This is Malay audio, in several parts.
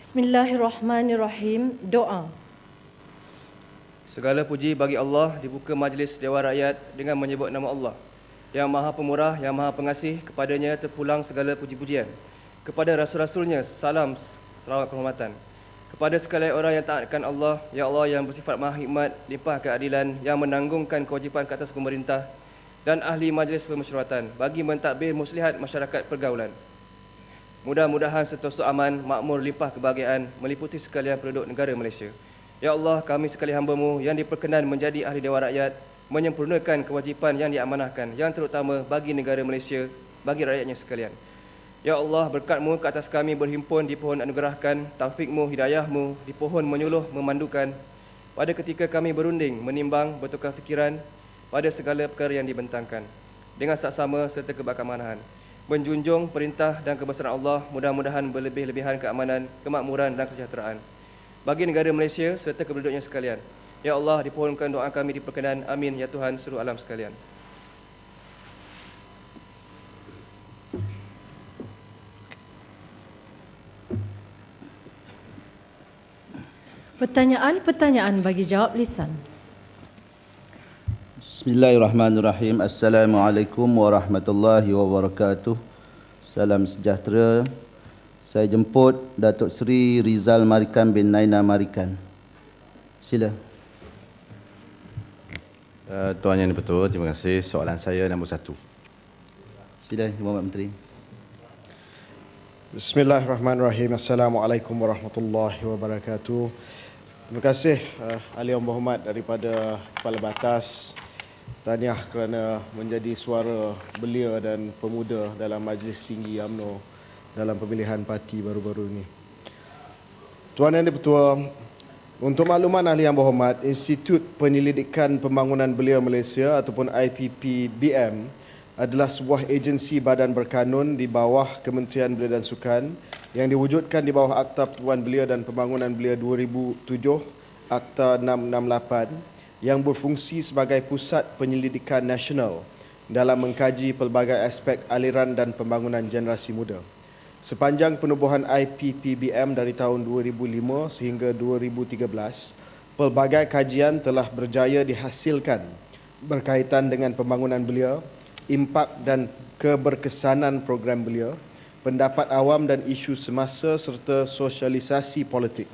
Bismillahirrahmanirrahim. Doa. Segala puji bagi Allah, dibuka majlis Dewan Rakyat dengan menyebut nama Allah, yang Maha Pemurah, yang Maha Pengasih. Kepadanya terpulang segala puji-pujian. Kepada Rasul-Rasulnya, salam, selawat penghormatan. Kepada sekalian orang yang taatkan Allah, ya Allah yang bersifat Maha Hikmat, limpah keadilan, yang menanggungkan kewajipan ke atas pemerintah dan ahli majlis permesyuaratan bagi mentadbir muslihat masyarakat pergaulan. Mudah-mudahan sentosa aman, makmur, limpah kebahagiaan meliputi sekalian penduduk negara Malaysia. Ya Allah, kami sekalian hamba-Mu yang diperkenan menjadi ahli Dewan Rakyat, menyempurnakan kewajipan yang diamanahkan, yang terutama bagi negara Malaysia, bagi rakyatnya sekalian. Ya Allah, berkat-Mu ke atas kami berhimpun di pohon anugerahkan, taufik-Mu, hidayah-Mu, di pohon menyuluh, memandukan, pada ketika kami berunding, menimbang, bertukar fikiran, pada segala perkara yang dibentangkan, dengan saksama serta keberkamahan. Menjunjung perintah dan kebesaran Allah, mudah-mudahan berlebih-lebihan keamanan, kemakmuran dan kesejahteraan bagi negara Malaysia serta penduduknya sekalian. Ya Allah, dipohonkan doa kami diperkenan. Amin ya Tuhan seluruh alam sekalian. Pertanyaan bagi jawab lisan. Bismillahirrahmanirrahim. Assalamualaikum warahmatullahi wabarakatuh. Salam sejahtera. Saya jemput Datuk Seri Rizal Marikan bin Naina Marikan. Sila. Tuan Yang Dipertua, terima kasih. Soalan saya nombor 1. Sila, Muhammad Menteri. Bismillahirrahmanirrahim. Assalamualaikum warahmatullahi wabarakatuh. Terima kasih Ahli Yang Berhormat daripada Kepala Batas. Tahniah kerana menjadi suara belia dan pemuda dalam Majlis Tinggi UMNO dalam pemilihan parti baru-baru ini. Tuan Yang Dipertua, untuk makluman Ahli Yang Berhormat, Institut Penyelidikan Pembangunan Belia Malaysia ataupun IPPBM adalah sebuah agensi badan berkanun di bawah Kementerian Belia dan Sukan yang diwujudkan di bawah Akta Pertubuhan Belia dan Pembangunan Belia 2007, Akta 668, yang berfungsi sebagai pusat penyelidikan nasional dalam mengkaji pelbagai aspek aliran dan pembangunan generasi muda. Sepanjang penubuhan IPPBM dari tahun 2005 sehingga 2013, pelbagai kajian telah berjaya dihasilkan berkaitan dengan pembangunan belia, impak dan keberkesanan program belia, pendapat awam dan isu semasa serta sosialisasi politik.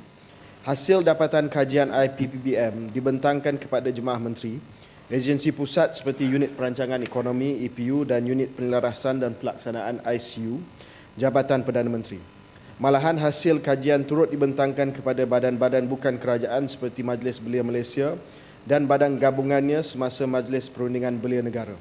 Hasil dapatan kajian IPPBM dibentangkan kepada Jemaah Menteri, agensi pusat seperti Unit Perancangan Ekonomi EPU dan Unit Penyelarasan dan Pelaksanaan ICU, Jabatan Perdana Menteri. Malahan hasil kajian turut dibentangkan kepada badan-badan bukan kerajaan seperti Majlis Belia Malaysia dan badan gabungannya semasa Majlis Perundingan Belia Negara.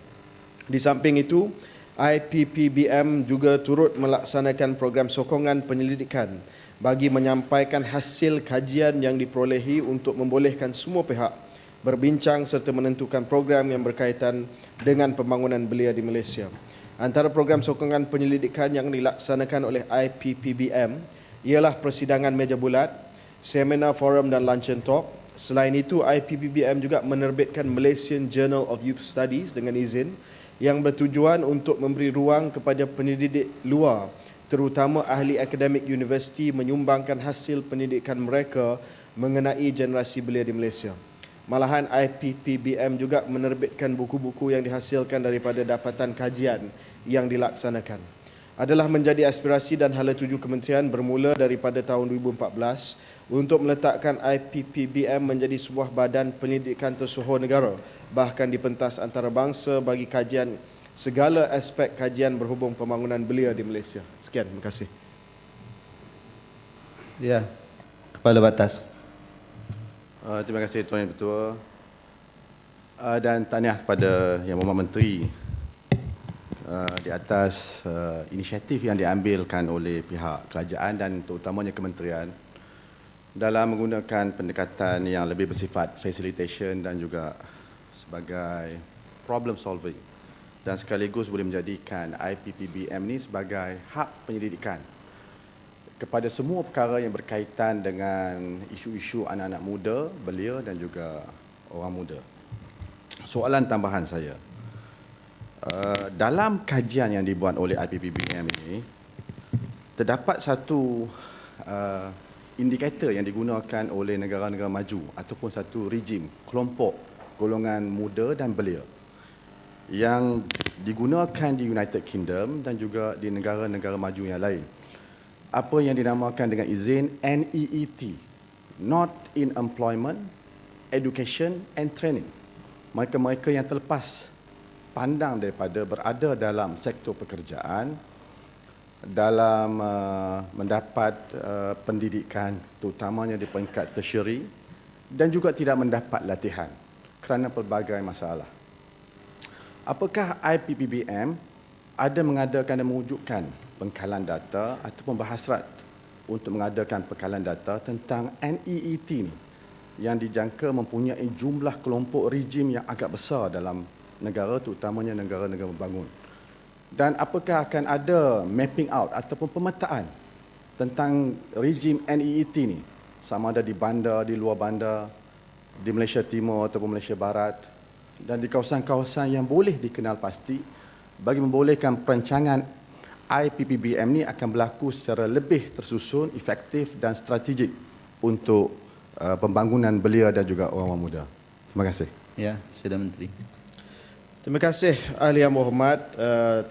Di samping itu, IPPBM juga turut melaksanakan program sokongan penyelidikan bagi menyampaikan hasil kajian yang diperolehi untuk membolehkan semua pihak berbincang serta menentukan program yang berkaitan dengan pembangunan belia di Malaysia. Antara program sokongan penyelidikan yang dilaksanakan oleh IPPBM ialah persidangan meja bulat, seminar, forum dan luncheon talk. Selain itu, IPPBM juga menerbitkan Malaysian Journal of Youth Studies dengan izin yang bertujuan untuk memberi ruang kepada penyelidik luar, terutama ahli akademik universiti, menyumbangkan hasil pendidikan mereka mengenai generasi belia di Malaysia. Malahan IPPBM juga menerbitkan buku-buku yang dihasilkan daripada dapatan kajian yang dilaksanakan. Adalah menjadi aspirasi dan hala tuju kementerian bermula daripada tahun 2014 untuk meletakkan IPPBM menjadi sebuah badan penyelidikan tersohor negara, bahkan di pentas antarabangsa bagi kajian segala aspek kajian berhubung pembangunan belia di Malaysia. Sekian, terima kasih. Ya, Kepala Batas. Terima kasih Tuan Yang Bertua. Dan tahniah kepada Yang Berhormat Menteri di atas inisiatif yang diambilkan oleh pihak kerajaan dan terutamanya kementerian dalam menggunakan pendekatan yang lebih bersifat facilitation dan juga sebagai problem solving, dan sekaligus boleh menjadikan IPPBM ini sebagai hub penyelidikan kepada semua perkara yang berkaitan dengan isu-isu anak-anak muda, belia dan juga orang muda. Soalan tambahan saya, dalam kajian yang dibuat oleh IPPBM ini, terdapat satu indikator yang digunakan oleh negara-negara maju ataupun satu rejim, kelompok, golongan muda dan belia yang digunakan di United Kingdom dan juga di negara-negara maju yang lain. Apa yang dinamakan dengan izin NEET, Not in Employment, Education and Training. Mereka-mereka yang terlepas pandang daripada berada dalam sektor pekerjaan, dalam mendapat pendidikan terutamanya di peringkat tertiary dan juga tidak mendapat latihan kerana pelbagai masalah. Apakah IPPBM ada mengadakan dan mewujudkan pengkalan data ataupun berhasrat untuk mengadakan pengkalan data tentang NEET ni yang dijangka mempunyai jumlah kelompok rejim yang agak besar dalam negara terutamanya negara-negara berbangun? Dan apakah akan ada mapping out ataupun pemetaan tentang rejim NEET ni sama ada di bandar, di luar bandar, di Malaysia Timur ataupun Malaysia Barat dan di kawasan-kawasan yang boleh dikenal pasti bagi membolehkan perancangan IPPBM ni akan berlaku secara lebih tersusun, efektif dan strategik untuk pembangunan belia dan juga orang-orang muda. Terima kasih. Ya, Sila Menteri. Terima kasih Ahli Yang Berhormat.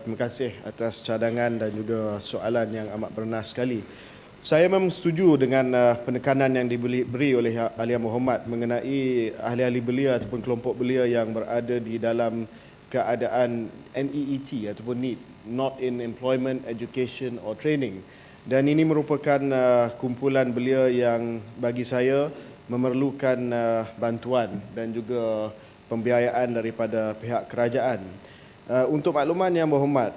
Terima kasih atas cadangan dan juga soalan yang amat bernas sekali. Saya memang setuju dengan penekanan yang diberi oleh Ahli Yang Berhormat mengenai ahli-ahli belia ataupun kelompok belia yang berada di dalam keadaan NEET ataupun NEET, Not in Employment, Education or Training. Dan ini merupakan kumpulan belia yang bagi saya memerlukan bantuan dan juga pembiayaan daripada pihak kerajaan. Untuk makluman Yang Berhormat,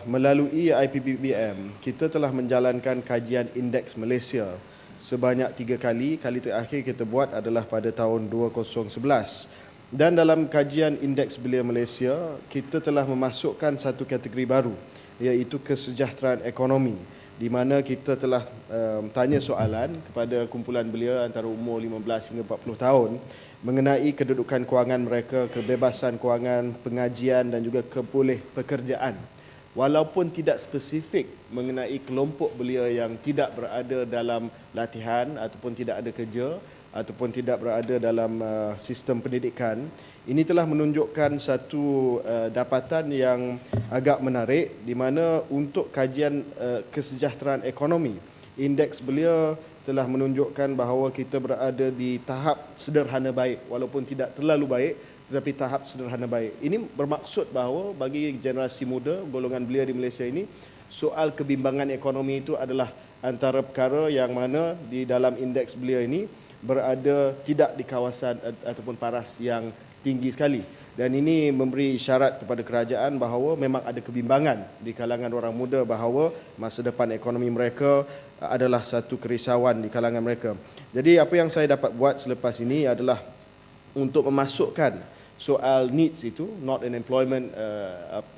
melalui IPPBM, kita telah menjalankan kajian indeks Malaysia sebanyak 3 kali. Kali terakhir kita buat adalah pada tahun 2011. Dan dalam kajian indeks belia Malaysia, kita telah memasukkan satu kategori baru, iaitu kesejahteraan ekonomi, di mana kita telah tanya soalan kepada kumpulan belia antara umur 15 hingga 40 tahun mengenai kedudukan kewangan mereka, kebebasan kewangan, pengajian dan juga keboleh pekerjaan. Walaupun tidak spesifik mengenai kelompok belia yang tidak berada dalam latihan ataupun tidak ada kerja ataupun tidak berada dalam sistem pendidikan, ini telah menunjukkan satu dapatan yang agak menarik di mana untuk kajian kesejahteraan ekonomi, indeks belia telah menunjukkan bahawa kita berada di tahap sederhana baik, walaupun tidak terlalu baik tetapi tahap sederhana baik. Ini bermaksud bahawa bagi generasi muda, golongan belia di Malaysia ini, soal kebimbangan ekonomi itu adalah antara perkara yang mana di dalam indeks belia ini berada tidak di kawasan ataupun paras yang tinggi sekali. Dan ini memberi isyarat kepada kerajaan bahawa memang ada kebimbangan di kalangan orang muda bahawa masa depan ekonomi mereka adalah satu kerisauan di kalangan mereka. Jadi apa yang saya dapat buat selepas ini adalah untuk memasukkan soal needs itu, not in employment,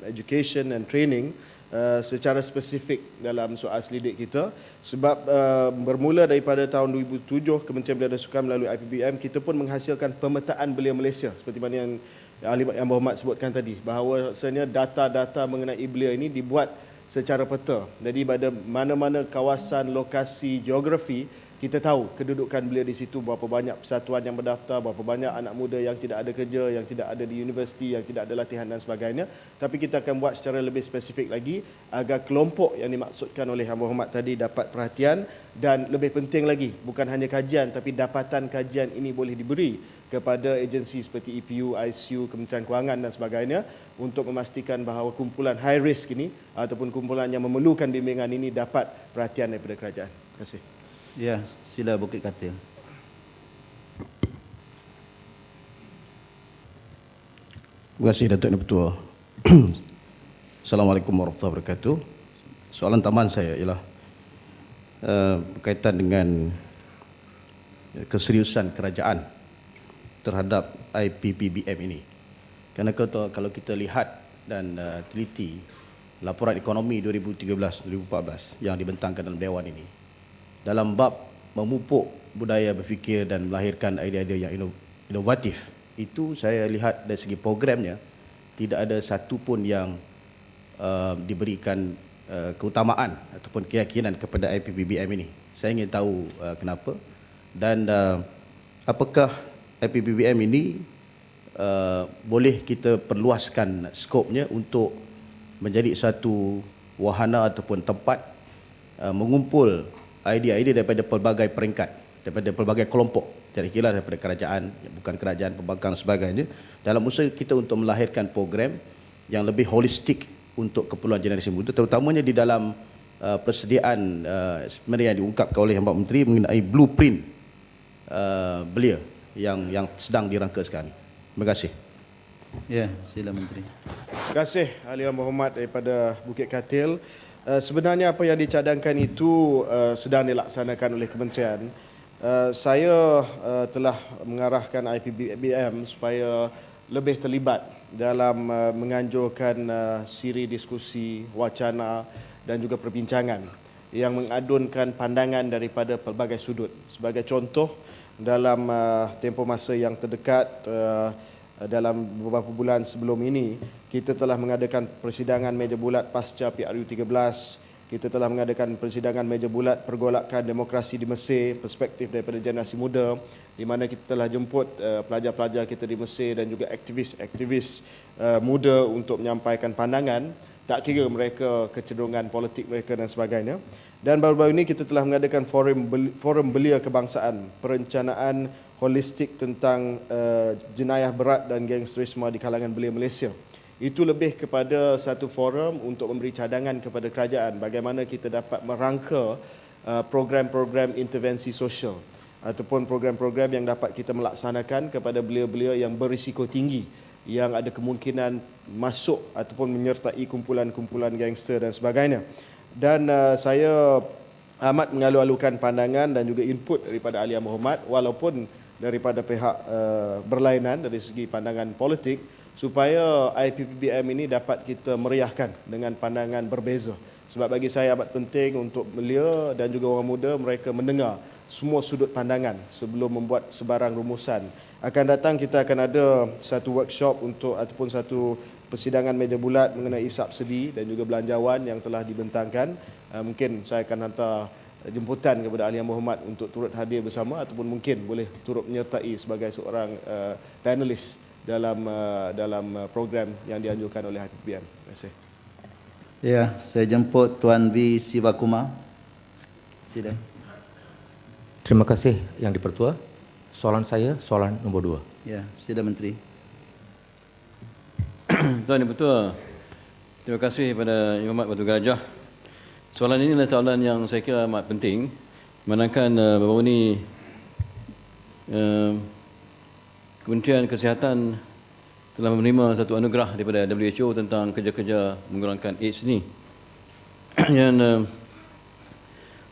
education and training, secara spesifik dalam soal selidik kita. Sebab bermula daripada tahun 2007 Kementerian Belia dan Sukan melalui IPPBM, kita pun menghasilkan pemetaan belia Malaysia seperti mana yang Ahli Yang Berhormat sebutkan tadi, bahawa sebenarnya data-data mengenai belia ini dibuat secara peta. Jadi pada mana-mana kawasan, lokasi, geografi, kita tahu kedudukan belia di situ, berapa banyak persatuan yang berdaftar, berapa banyak anak muda yang tidak ada kerja, yang tidak ada di universiti, yang tidak ada latihan dan sebagainya. Tapi kita akan buat secara lebih spesifik lagi agar kelompok yang dimaksudkan oleh Yang Berhormat tadi dapat perhatian. Dan lebih penting lagi, bukan hanya kajian tapi dapatan kajian ini boleh diberi kepada agensi seperti EPU, ICU, Kementerian Kewangan dan sebagainya untuk memastikan bahawa kumpulan high risk ini ataupun kumpulan yang memerlukan bimbingan ini dapat perhatian daripada kerajaan. Terima kasih. Ya, sila Bukit Katil. Terima kasih Datuk Yang Ketua. Assalamualaikum warahmatullahi wabarakatuh. Soalan tambahan saya ialah berkaitan dengan keseriusan kerajaan terhadap IPPBM ini. Kerana kalau kita lihat dan teliti laporan ekonomi 2013-2014 yang dibentangkan dalam Dewan ini, dalam bab memupuk budaya berfikir dan melahirkan idea-idea yang inovatif, itu saya lihat dari segi programnya tidak ada satu pun yang diberikan keutamaan ataupun keyakinan kepada IPPBM ini. Saya ingin tahu kenapa dan apakah IPPBM ini boleh kita perluaskan skopnya untuk menjadi satu wahana ataupun tempat mengumpul idea-idea daripada pelbagai peringkat, daripada pelbagai kelompok, tidak kira daripada kerajaan, bukan kerajaan, pembangkang dan sebagainya, dalam usaha kita untuk melahirkan program yang lebih holistik untuk keperluan generasi muda, terutamanya di dalam persediaan sebenarnya yang diungkapkan oleh Pak Menteri mengenai blueprint belia yang sedang dirangka sekarang. Terima kasih. Ya, sila Menteri. Terima kasih Ahli Yang Berhormat daripada Bukit Katil. Sebenarnya apa yang dicadangkan itu sedang dilaksanakan oleh kementerian. Saya telah mengarahkan IPPBM supaya lebih terlibat dalam menganjurkan siri diskusi, wacana dan juga perbincangan yang mengadunkan pandangan daripada pelbagai sudut. Sebagai contoh, dalam tempoh masa yang terdekat, dalam beberapa bulan sebelum ini, kita telah mengadakan persidangan meja bulat pasca PRU 13. Kita telah mengadakan persidangan meja bulat pergolakan demokrasi di Mesir, perspektif daripada generasi muda, di mana kita telah jemput pelajar-pelajar kita di Mesir dan juga aktivis-aktivis muda untuk menyampaikan pandangan, tak kira mereka kecenderungan politik mereka dan sebagainya. Dan baru-baru ini kita telah mengadakan forum belia kebangsaan, perencanaan holistik tentang jenayah berat dan gangsterisme di kalangan belia Malaysia. Itu lebih kepada satu forum untuk memberi cadangan kepada kerajaan bagaimana kita dapat merangka program-program intervensi sosial ataupun program-program yang dapat kita melaksanakan kepada belia-belia yang berisiko tinggi, yang ada kemungkinan masuk ataupun menyertai kumpulan-kumpulan gangster dan sebagainya. Dan saya amat mengalu-alukan pandangan dan juga input daripada Ahli Yang Berhormat walaupun daripada pihak berlainan dari segi pandangan politik, supaya IPPBM ini dapat kita meriahkan dengan pandangan berbeza. Sebab bagi saya amat penting untuk belia dan juga orang muda mereka mendengar semua sudut pandangan sebelum membuat sebarang rumusan. Akan datang kita akan ada satu workshop untuk ataupun satu persidangan meja bulat mengenai subsidi dan juga belanjawan yang telah dibentangkan. Mungkin saya akan hantar jemputan kepada Ahli Yang Berhormat untuk turut hadir bersama ataupun mungkin boleh turut menyertai sebagai seorang panelis dalam program yang dianjurkan oleh IPPBM. Terima kasih. Ya, saya jemput Tuan V. Sivakumar. Sila. Terima kasih Yang di-Pertua. Soalan saya, soalan nombor 2. Ya, sila Menteri. Tuan Yang-Pertua, terima kasih kepada Yang Berhormat Batu Gajah. Soalan ini adalah soalan yang saya kira amat penting, manakala baru ini Kementerian Kesihatan telah menerima satu anugerah daripada WHO tentang kerja-kerja mengurangkan AIDS ini. Dan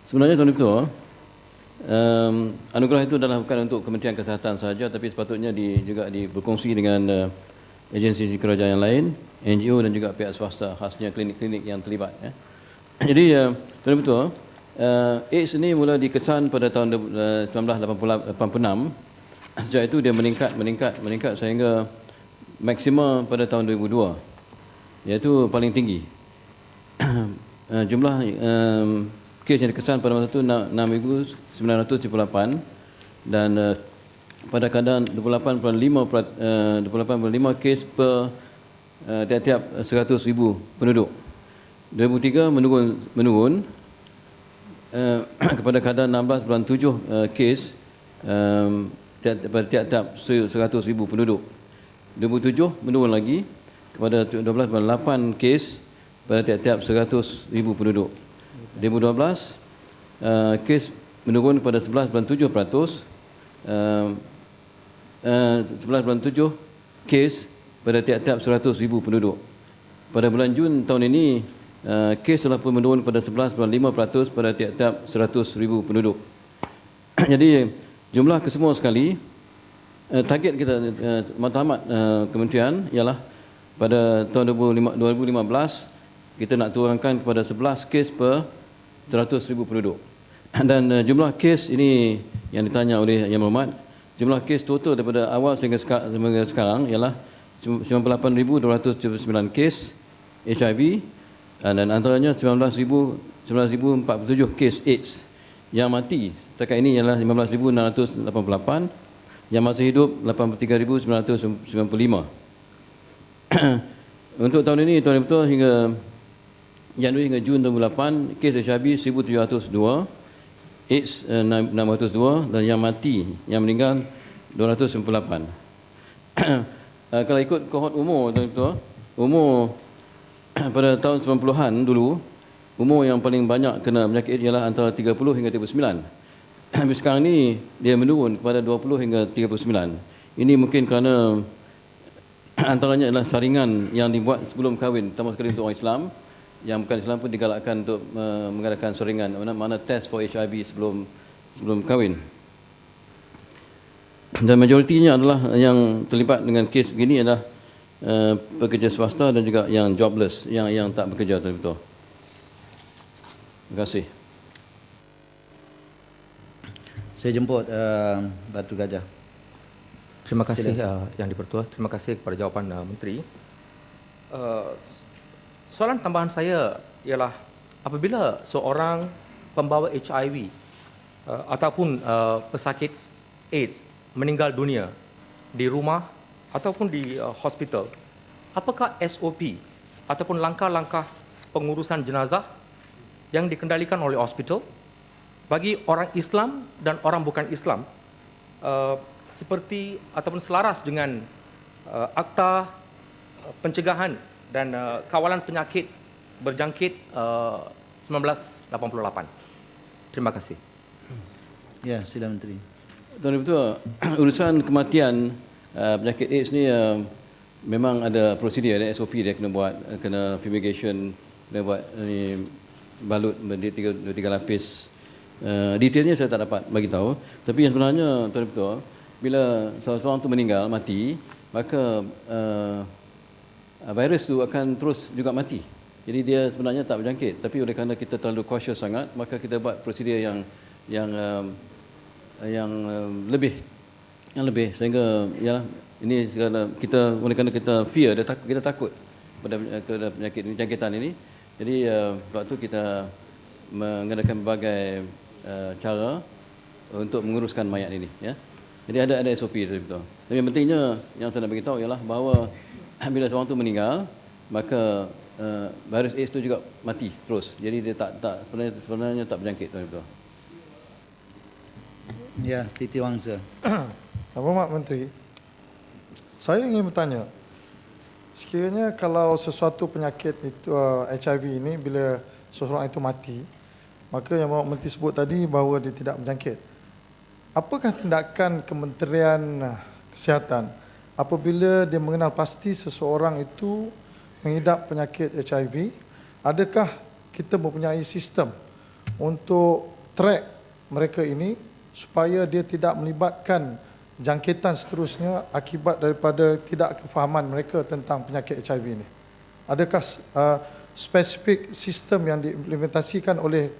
sebenarnya Tuan Yang-Pertua, anugerah itu adalah bukan untuk Kementerian Kesihatan sahaja, tapi sepatutnya juga berkongsi dengan agensi kerajaan yang lain, NGO dan juga pihak swasta, khasnya klinik-klinik yang terlibat. Jadi Tuan Yang-Pertua, AIDS ini mula dikesan pada tahun 1986. Sejak itu dia meningkat sehingga maksima pada tahun 2002, iaitu paling tinggi. Jumlah kes yang dikesan pada masa itu 6,978 dan pada keadaan 28.5 kes per tiap-tiap 100,000 penduduk. 2003 menurun kepada keadaan 16.7 kes pada tiap-tiap 100,000 penduduk. 2007 menurun lagi kepada 12.8 kes pada tiap-tiap 100,000 penduduk. 2012 kes menurun kepada 11.7%, 11.7 kes pada tiap-tiap 100,000 penduduk. Pada bulan Jun tahun ini, kes telah pun menurun kepada 11.5% pada tiap-tiap 100,000 penduduk. Jadi jumlah kesemua sekali, target kita matlamat kementerian ialah pada tahun 2015 kita nak turunkan kepada 11 kes per 100,000 penduduk. Dan jumlah kes ini yang ditanya oleh Yang Berhormat, jumlah kes total daripada awal sehingga sekarang ialah 98,279 kes HIV dan antaranya 19,047 kes AIDS. Yang mati setakat ini ialah 15,688, yang masih hidup 83,995. Untuk tahun ini, Tuan Ketua, hingga Januari hingga Jun 2008, kes HIV 1,702, AIDS 602 dan yang mati, yang meninggal 298. Kalau ikut kohort umur, Tuan Ketua, umur pada tahun 90-an dulu, umur yang paling banyak kena penyakit AIDS ialah antara 30 hingga 39. Tapi sekarang ni dia menurun kepada 20 hingga 39. Ini mungkin kerana antaranya adalah saringan yang dibuat sebelum kahwin, terutama sekali untuk orang Islam. Yang bukan Islam pun digalakkan untuk mengadakan saringan, mana test for HIV sebelum kahwin. Dan majoritinya adalah yang terlibat dengan kes begini adalah pekerja swasta dan juga yang jobless, yang tak bekerja, Tuan Ketua. Terima kasih. Saya jemput Batu Gajah. Terima kasih Yang di-Pertua. Terima kasih kepada jawapan Menteri. Soalan tambahan saya ialah apabila seorang pembawa HIV ataupun pesakit AIDS meninggal dunia di rumah ataupun di hospital, apakah SOP ataupun langkah-langkah pengurusan jenazah yang dikendalikan oleh hospital bagi orang Islam dan orang bukan Islam seperti ataupun selaras dengan Akta Pencegahan dan Kawalan Penyakit Berjangkit 1988. Terima kasih. Ya, sila Menteri. Tuan Ketua, urusan kematian penyakit AIDS ni memang ada prosedur, ada SOP dia kena buat, kena fumigation, kena buat ni, balut tiga lapis. Detailnya saya tak dapat bagi tahu. Tapi yang sebenarnya, Tuan Ketua, bila seseorang tu meninggal, mati, maka virus tu akan terus juga mati. Jadi dia sebenarnya tak berjangkit. Tapi oleh kerana kita terlalu cautious sangat, maka kita buat prosedur yang lebih sehingga ya ini segala kita oleh kerana kita fear, kita takut pada penyakit ini, jangkitan ini. Jadi sebab tu kita mengadakan berbagai cara untuk menguruskan mayat ini, ya. Jadi ada SOP itu betul. Tapi yang pentingnya yang saya nak bagi tahu ialah bahawa bila seorang tu meninggal, maka virus AIDS tu juga mati terus. Jadi dia tak sebenarnya tak berjangkit, betul. Ya, Titi Wangsa. Pak Menteri, saya ingin bertanya, sekiranya kalau sesuatu penyakit itu HIV ini bila seseorang itu mati, maka yang Pak Menteri sebut tadi bahawa dia tidak berjangkit. Apakah tindakan Kementerian Kesihatan apabila dia mengenal pasti seseorang itu mengidap penyakit HIV? Adakah kita mempunyai sistem untuk track mereka ini supaya dia tidak melibatkan jangkitan seterusnya akibat daripada tidak kefahaman mereka tentang penyakit HIV ini? Adakah spesifik sistem yang diimplementasikan oleh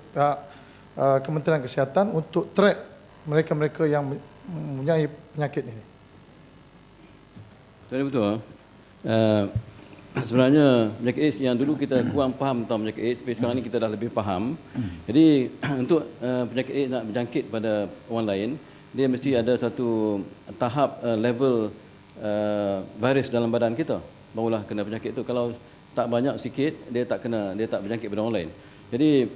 Kementerian Kesihatan untuk track mereka-mereka yang mempunyai penyakit ini? Betul. Sebenarnya penyakit AIDS yang dulu kita kurang faham tentang penyakit AIDS, tapi sekarang ni kita dah lebih faham. Jadi untuk penyakit AIDS nak berjangkit pada orang lain, dia mesti ada satu tahap level virus dalam badan kita, barulah kena penyakit itu. Kalau tak banyak sikit, dia tak berjangkit pada orang lain. Jadi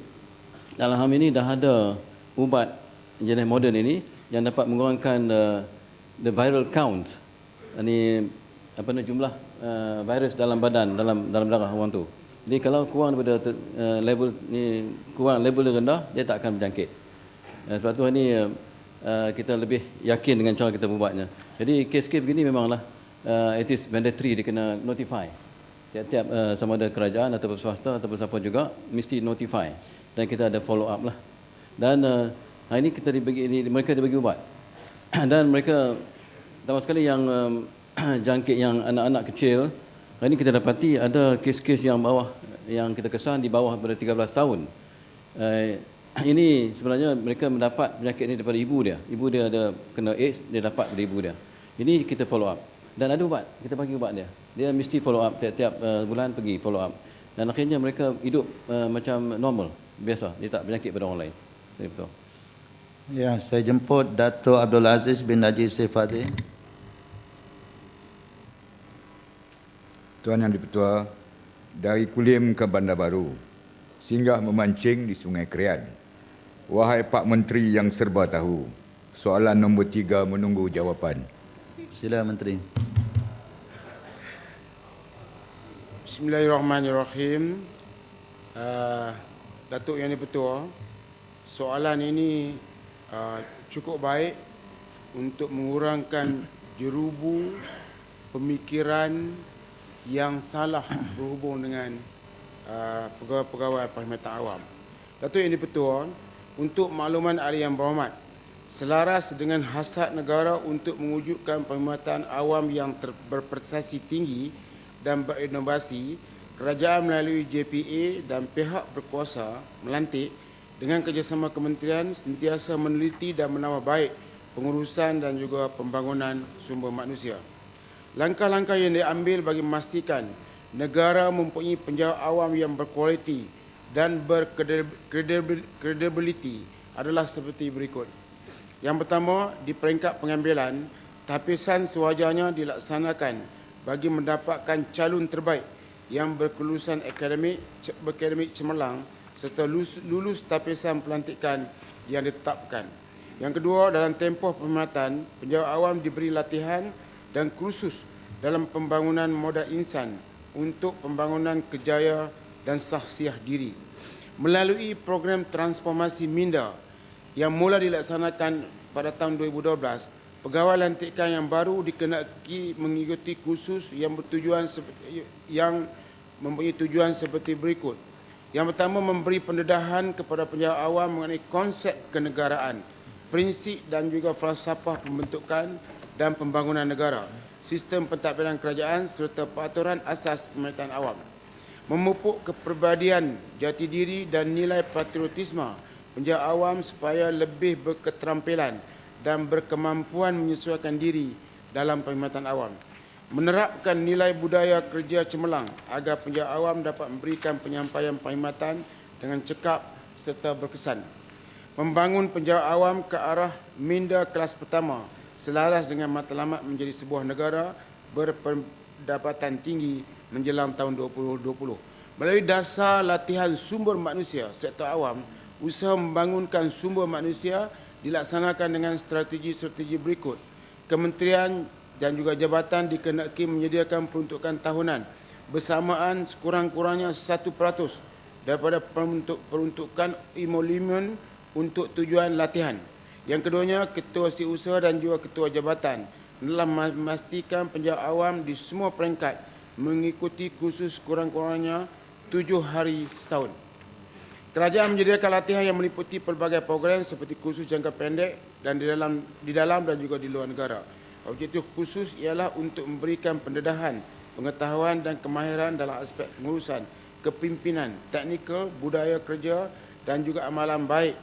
dalam hal ini dah ada ubat jenis moden ini yang dapat mengurangkan the viral count. Ini jumlah virus dalam badan, dalam darah orang tu. Jadi kalau kurang daripada level ni, kurang level dia rendah, dia tak akan berjangkit. Sebab tu ini kita lebih yakin dengan cara kita membuatnya. Jadi kes-kes begini memanglah it is mandatory, dia kena notify. Tiap-tiap sama ada kerajaan ataupun swasta ataupun siapa juga mesti notify, dan kita ada follow up lah. Dan hari ini mereka dibagi ubat. Dan mereka pertama sekali yang jangkit yang anak-anak kecil, hari ini kita dapati ada kes-kes yang kita kesan di bawah daripada 13 tahun. Ini sebenarnya mereka mendapat penyakit ini daripada ibu dia. Ibu dia ada kena AIDS, dia dapat dari ibu dia. Ini kita follow up. Dan ada ubat, kita bagi ubat dia. Dia mesti follow up tiap-tiap bulan pergi follow up. Dan akhirnya mereka hidup macam normal, biasa. Dia tak berjangkit pada orang lain. Jadi betul. Ya, saya jemput Dato' Abdul Aziz bin Najib Sefadil. Tuan Yang Di-Pertua, dari Kulim ke Bandar Baru, singgah memancing di Sungai Krian. Wahai Pak Menteri yang serba tahu, soalan nombor 3 menunggu jawapan. Sila Menteri. Bismillahirrahmanirrahim. Datuk Yang Di-Pertua, soalan ini cukup baik untuk mengurangkan jerubu pemikiran yang salah berhubung dengan pegawai-pegawai perkhidmatan awam. Datuk Yang Di-Pertua, untuk makluman ahli yang berhormat, selaras dengan hasrat negara untuk mewujudkan perkhidmatan awam yang berprestasi tinggi dan berinovasi, kerajaan melalui JPA dan pihak berkuasa melantik dengan kerjasama kementerian sentiasa meneliti dan menambah baik pengurusan dan juga pembangunan sumber manusia. Langkah-langkah yang diambil bagi memastikan negara mempunyai penjawat awam yang berkualiti dan berkredibiliti adalah seperti berikut. Yang pertama, di peringkat pengambilan, tahapisan sewajarnya dilaksanakan bagi mendapatkan calon terbaik yang berkelulusan akademik cemerlang serta lulus tahapisan pelantikan yang ditetapkan. Yang kedua, dalam tempoh perkhidmatan, penjawat awam diberi latihan dan kursus dalam pembangunan modal insan untuk pembangunan kerjaya dan sahsiah diri. Melalui program transformasi minda yang mula dilaksanakan pada tahun 2012, pegawai lantikan yang baru dikenaki mengikuti kursus yang mempunyai tujuan seperti berikut. Yang pertama, memberi pendedahan kepada penjawat awam mengenai konsep kenegaraan, prinsip dan juga falsafah pembentukan dan pembangunan negara, sistem pentadbiran kerajaan serta peraturan asas pemerintahan awam. Memupuk kepribadian, jati diri dan nilai patriotisme penjawat awam supaya lebih berketerampilan dan berkemampuan menyesuaikan diri dalam perkhidmatan awam. Menerapkan nilai budaya kerja cemerlang agar penjawat awam dapat memberikan penyampaian perkhidmatan dengan cekap serta berkesan. Membangun penjawat awam ke arah minda kelas pertama selaras dengan matlamat menjadi sebuah negara berpendapatan tinggi menjelang tahun 2020. Melalui dasar latihan sumber manusia sektor awam, usaha membangunkan sumber manusia dilaksanakan dengan strategi-strategi berikut. Kementerian dan juga jabatan dikenaki menyediakan peruntukan tahunan bersamaan sekurang-kurangnya 1% daripada peruntukan emolumen untuk tujuan latihan. Yang keduanya, ketua siusaha dan juga ketua jabatan telah memastikan penjawat awam di semua peringkat mengikuti kursus kurang-kurangnya 7 hari setahun. Kerajaan menyediakan latihan yang meliputi pelbagai program seperti kursus jangka pendek dan di dalam dan juga di luar negara. Objektif khusus ialah untuk memberikan pendedahan, pengetahuan dan kemahiran dalam aspek pengurusan, kepimpinan, teknikal, budaya kerja dan juga amalan baik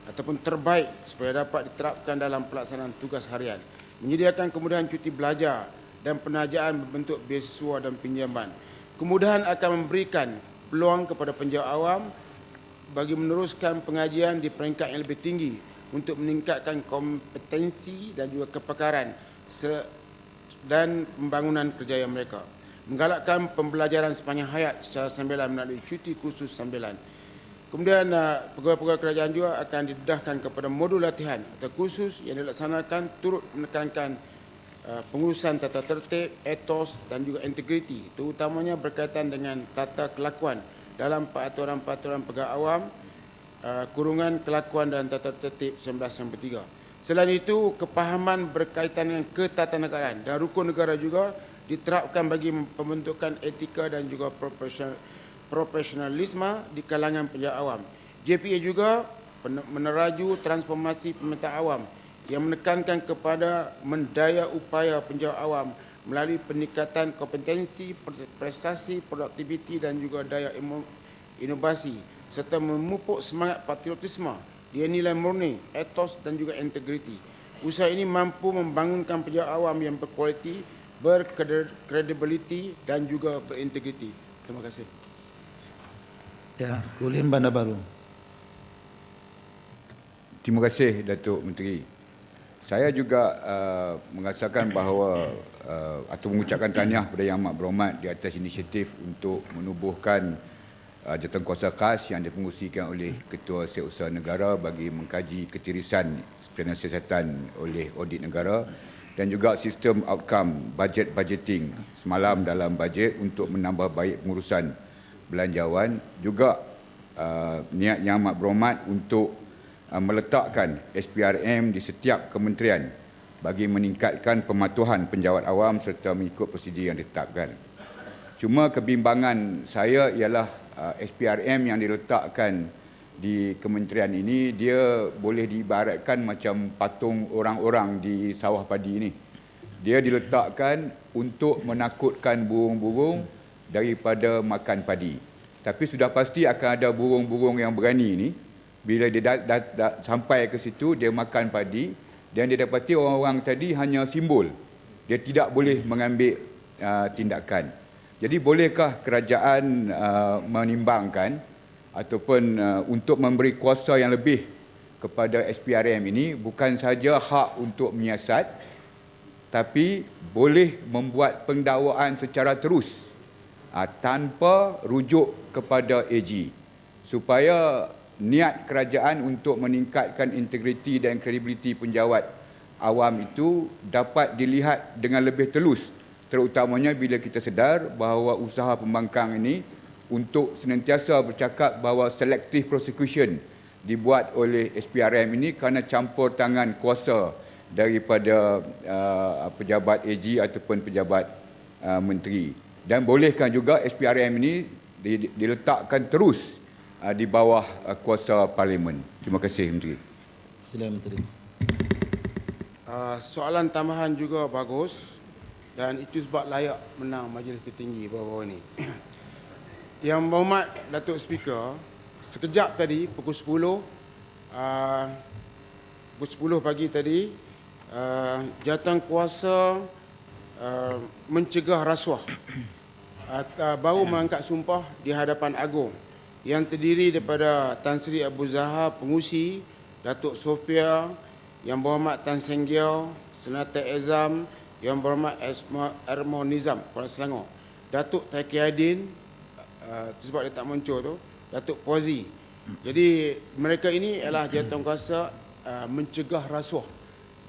ataupun terbaik supaya dapat diterapkan dalam pelaksanaan tugas harian. Menyediakan kemudahan cuti belajar dan penajaan berbentuk beasiswa dan pinjaman. Kemudahan akan memberikan peluang kepada penjawat awam bagi meneruskan pengajian di peringkat yang lebih tinggi untuk meningkatkan kompetensi dan juga kepakaran dan pembangunan kerjaya mereka. Menggalakkan pembelajaran sepanjang hayat secara sambilan melalui cuti kursus sambilan. Kemudian pegawai-pegawai kerajaan juga akan didedahkan kepada modul latihan atau kursus yang dilaksanakan turut menekankan pengurusan tata tertib, etos dan juga integriti, terutamanya berkaitan dengan tata kelakuan dalam peraturan-peraturan pegawai awam, kurungan kelakuan dan tata tertib 1993. Selain itu, kepahaman berkaitan dengan ketatanegaraan dan rukun negara juga diterapkan bagi pembentukan etika dan juga profesionalisme di kalangan penjawat awam. JPA juga meneraju transformasi pemerintahan awam yang menekankan kepada mendaya upaya penjawat awam melalui peningkatan kompetensi, prestasi, produktiviti dan juga daya inovasi serta memupuk semangat patriotisme, dia nilai murni, etos dan juga integriti. Usaha ini mampu membangunkan penjawat awam yang berkualiti, berkredibiliti dan juga berintegriti. Terima kasih. Ya, Kulim Bandar Baru. Terima kasih Datuk Menteri. Saya juga merasakan bahawa atau mengucapkan tahniah kepada Yang Amat Berhormat di atas inisiatif untuk menubuhkan jawatankuasa khas yang dipengerusikan oleh Ketua Setiausaha Negara bagi mengkaji ketirisan pensiasatan oleh audit negara dan juga sistem outcome budgeting semalam dalam bajet untuk menambah baik pengurusan belanjawan, juga niat Yang Amat Berhormat untuk meletakkan SPRM di setiap kementerian bagi meningkatkan pematuhan penjawat awam serta mengikut prosedur yang ditetapkan. Cuma kebimbangan saya ialah SPRM yang diletakkan di kementerian ini, dia boleh diibaratkan macam patung orang-orang di sawah padi ini. Dia diletakkan untuk menakutkan burung-burung daripada makan padi. Tapi sudah pasti akan ada burung-burung yang berani ini. Bila dia sampai ke situ, dia makan padi dan dia dapati orang-orang tadi hanya simbol. Dia tidak boleh mengambil tindakan. Jadi bolehkah kerajaan menimbangkan ataupun untuk memberi kuasa yang lebih kepada SPRM ini, bukan saja hak untuk menyiasat, tapi boleh membuat pendakwaan secara terus tanpa rujuk kepada AG, supaya niat kerajaan untuk meningkatkan integriti dan kredibiliti penjawat awam itu dapat dilihat dengan lebih telus, terutamanya bila kita sedar bahawa usaha pembangkang ini untuk senantiasa bercakap bahawa selective prosecution dibuat oleh SPRM ini kerana campur tangan kuasa daripada pejabat AG ataupun pejabat menteri. Dan bolehkan juga SPRM ini diletakkan terus di bawah kuasa Parlimen. Terima kasih Menteri. Silakan Menteri. Soalan tambahan juga bagus dan itu sebab layak menang majlis tertinggi baru-baru ini. Yang Berhormat Datuk Speaker, sekejap tadi pukul 10 pagi tadi, jawatankuasa mencegah rasuah baru mengangkat sumpah di hadapan Agung yang terdiri daripada Tan Sri Abu Zahar Pengusi, Datuk Sofia, Yang Berhormat Tan Seng Giau, Senator Ezam, Yang Berhormat Ermo Nizam, Kuala Selangor, Datuk Taiki Aidin, itu sebab dia tak muncul tu, Datuk Puazi. Jadi mereka ini adalah jawatankuasa mencegah rasuah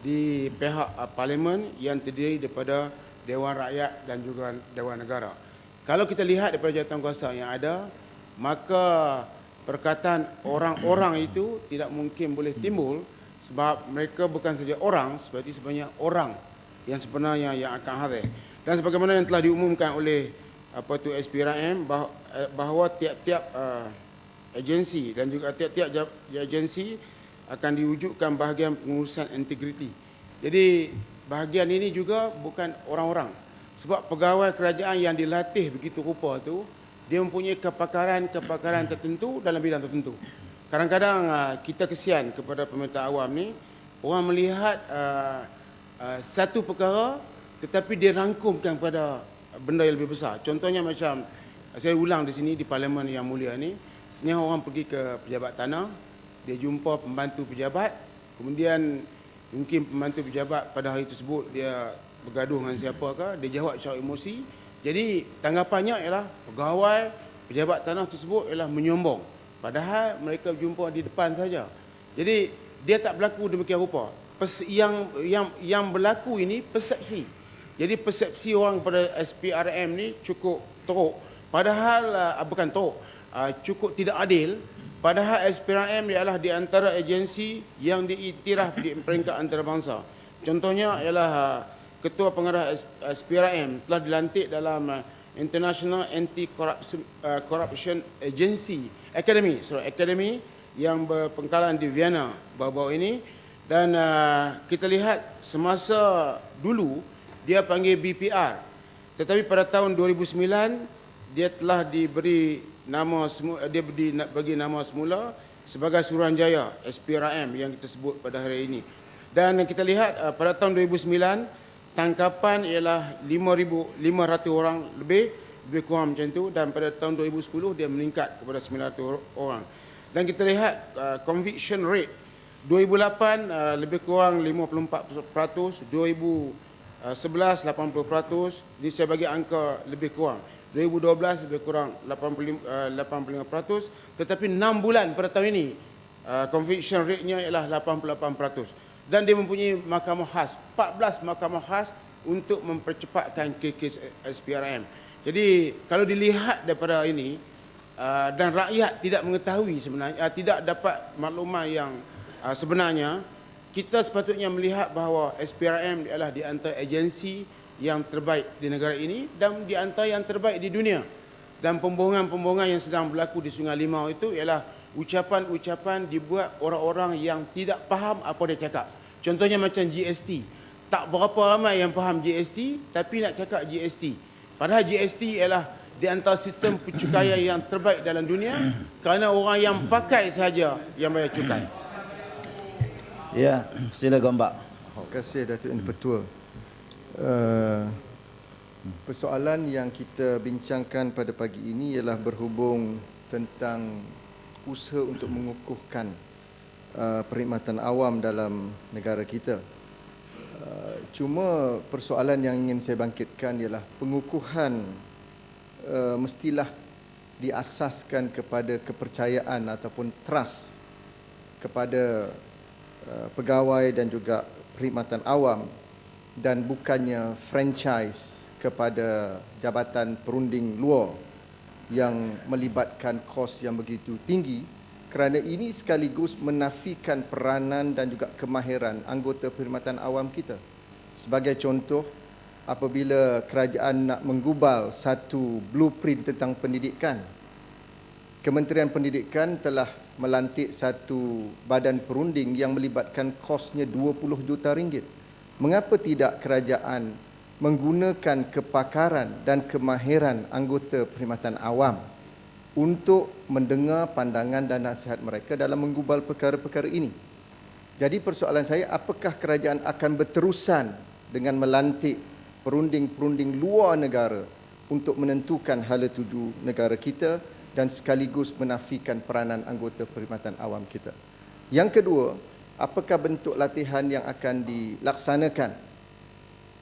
di pihak Parlimen yang terdiri daripada Dewan Rakyat dan juga Dewan Negara. Kalau kita lihat daripada jawatankuasa yang ada, maka perkataan orang-orang itu tidak mungkin boleh timbul sebab mereka bukan saja orang, seperti sebenarnya orang yang sebenarnya yang akan hadir. Dan sebagaimana yang telah diumumkan oleh SPRM bahawa tiap-tiap agensi dan juga tiap-tiap agensi akan diwujudkan bahagian pengurusan integriti. Jadi bahagian ini juga bukan orang-orang. Sebab pegawai kerajaan yang dilatih begitu rupa tu, dia mempunyai kepakaran tertentu dalam bidang tertentu. Kadang-kadang kita kesian kepada pemerintah awam ni, orang melihat satu perkara tetapi dia rangkumkan pada benda yang lebih besar. Contohnya macam, saya ulang di sini di Parlimen yang mulia ni, sebenarnya orang pergi ke pejabat tanah, dia jumpa pembantu pejabat, kemudian mungkin pembantu pejabat pada hari tersebut dia bergaduh dengan siapakah, dia jawab secara emosi. Jadi tanggapannya ialah pegawai pejabat tanah tersebut ialah menyombong. Padahal mereka jumpa di depan saja. Jadi dia tak berlaku demikian rupa. Yang berlaku ini persepsi. Jadi persepsi orang pada SPRM ni cukup teruk. Padahal bukan teruk, cukup tidak adil. Padahal SPRM ialah di antara agensi yang diiktiraf di peringkat antarabangsa. Contohnya ialah Ketua Pengarah SPRM telah dilantik dalam International Anti-Corruption Agency Academy yang berpengkalan di Vienna baru-baru ini. Dan kita lihat semasa dulu dia panggil BPR, tetapi pada tahun 2009 dia telah diberi nama semula sebagai Suruhanjaya SPRM yang kita sebut pada hari ini. Dan kita lihat pada tahun 2009 tangkapan ialah 5,500 orang lebih kurang macam itu, dan pada tahun 2010 dia meningkat kepada 900 orang. Dan kita lihat conviction rate 2008 lebih kurang 54%, 2011 80%, ini saya bagi angka lebih kurang. 2012 lebih kurang 85%, tetapi 6 bulan pada tahun ini conviction rate-nya ialah 88%. Dan dia mempunyai mahkamah khas, 14 mahkamah khas untuk mempercepatkan kes SPRM. Jadi kalau dilihat daripada ini dan rakyat tidak mengetahui sebenarnya, tidak dapat maklumat yang sebenarnya, kita sepatutnya melihat bahawa SPRM adalah di antara agensi yang terbaik di negara ini dan di antara yang terbaik di dunia. Dan pembohongan-pembohongan yang sedang berlaku di Sungai Limau itu ialah ucapan-ucapan dibuat orang-orang yang tidak faham apa dia cakap. Contohnya macam GST. Tak berapa ramai yang faham GST, tapi nak cakap GST. Padahal GST ialah di antara sistem pencukaian yang terbaik dalam dunia kerana orang yang pakai sahaja yang bayar cukai. Ya, sila Gombak. Terima kasih Datuk Yang Dipertua. Persoalan yang kita bincangkan pada pagi ini ialah berhubung tentang usaha untuk mengukuhkan perkhidmatan awam dalam negara kita. Cuma persoalan yang ingin saya bangkitkan ialah pengukuhan mestilah diasaskan kepada kepercayaan ataupun trust kepada pegawai dan juga perkhidmatan awam dan bukannya franchise kepada jabatan perunding luar yang melibatkan kos yang begitu tinggi, kerana ini sekaligus menafikan peranan dan juga kemahiran anggota perkhidmatan awam kita. Sebagai contoh, apabila kerajaan nak menggubal satu blueprint tentang pendidikan, Kementerian Pendidikan telah melantik satu badan perunding yang melibatkan kosnya 20 juta ringgit. Mengapa tidak kerajaan menggunakan kepakaran dan kemahiran anggota perkhidmatan awam untuk mendengar pandangan dan nasihat mereka dalam menggubal perkara-perkara ini? Jadi persoalan saya, apakah kerajaan akan berterusan dengan melantik perunding-perunding luar negara untuk menentukan hala tuju negara kita dan sekaligus menafikan peranan anggota perkhidmatan awam kita? Yang kedua, apakah bentuk latihan yang akan dilaksanakan?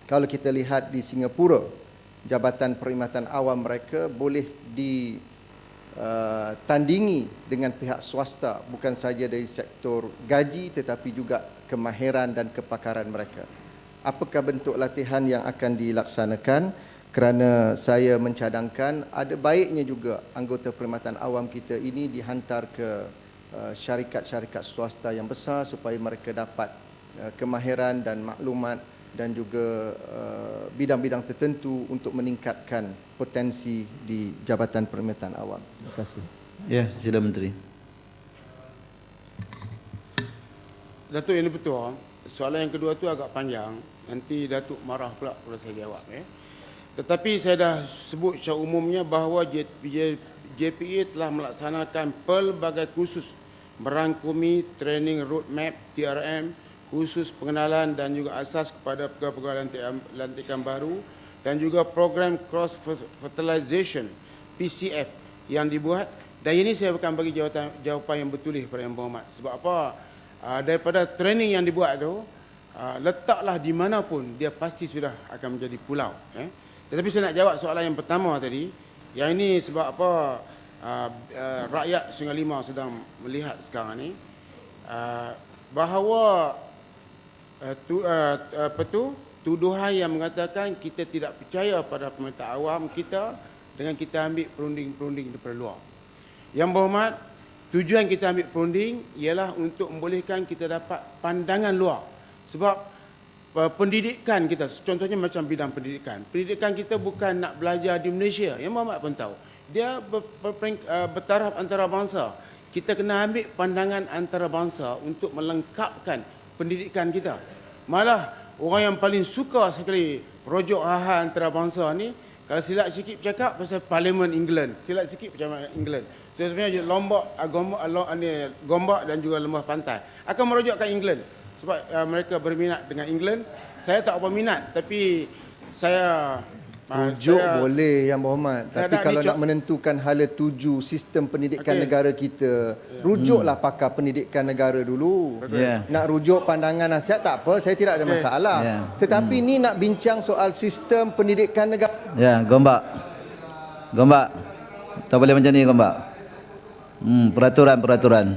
Kalau kita lihat di Singapura, jabatan perkhidmatan awam mereka boleh ditandingi dengan pihak swasta, bukan saja dari sektor gaji tetapi juga kemahiran dan kepakaran mereka. Apakah bentuk latihan yang akan dilaksanakan? Kerana saya mencadangkan ada baiknya juga anggota perkhidmatan awam kita ini dihantar ke syarikat-syarikat swasta yang besar supaya mereka dapat kemahiran dan maklumat dan juga bidang-bidang tertentu untuk meningkatkan potensi di Jabatan Perkhidmatan Awam. Terima kasih. Ya, sila Menteri. Datuk Yang Dipertua, soalan yang kedua tu agak panjang. Nanti Datuk marah pula kalau saya jawab. Tetapi saya dah sebut secara umumnya bahawa JPA telah melaksanakan pelbagai kursus merangkumi training roadmap TRM, khusus pengenalan dan juga asas kepada pegawai-pegawai lantikan baru dan juga program cross fertilization PCF yang dibuat. Dan ini saya akan bagi jawapan yang betul kepada Yang Berhormat. Sebab apa? Daripada training yang dibuat tu, letaklah di mana pun dia pasti sudah akan menjadi pulau. Tetapi saya nak jawab soalan yang pertama tadi. Yang ini sebab apa rakyat Sungai Limau sedang melihat sekarang ni bahawa tuduhan yang mengatakan kita tidak percaya pada pemerintah awam kita dengan kita ambil perunding-perunding daripada luar. Yang Berhormat, tujuan kita ambil perunding ialah untuk membolehkan kita dapat pandangan luar. Sebab pendidikan kita, contohnya macam bidang pendidikan. Pendidikan kita bukan nak belajar di Malaysia. Yang Berhormat pun tahu. Dia bertaraf antarabangsa. Kita kena ambil pandangan antarabangsa untuk melengkapkan pendidikan kita. Malah orang yang paling suka sekali rojok hal-hal antarabangsa ni, kalau silap sikit bercakap pasal Parlimen England, silap sikit macam England. Sebenarnya Gombak dan juga Lembah Pantai akan merojokkan England sebab mereka berminat dengan England. Saya tak apa minat, tapi saya Rujuk boleh Yang Berhormat, tapi kalau nak menentukan hala tuju sistem pendidikan negara kita, rujuklah pakar pendidikan negara dulu. Nak rujuk pandangan nasihat tak apa, saya tidak ada masalah. Tetapi ni nak bincang soal sistem pendidikan negara. Ya, Gombak. Tak boleh macam ni, Gombak. Peraturan.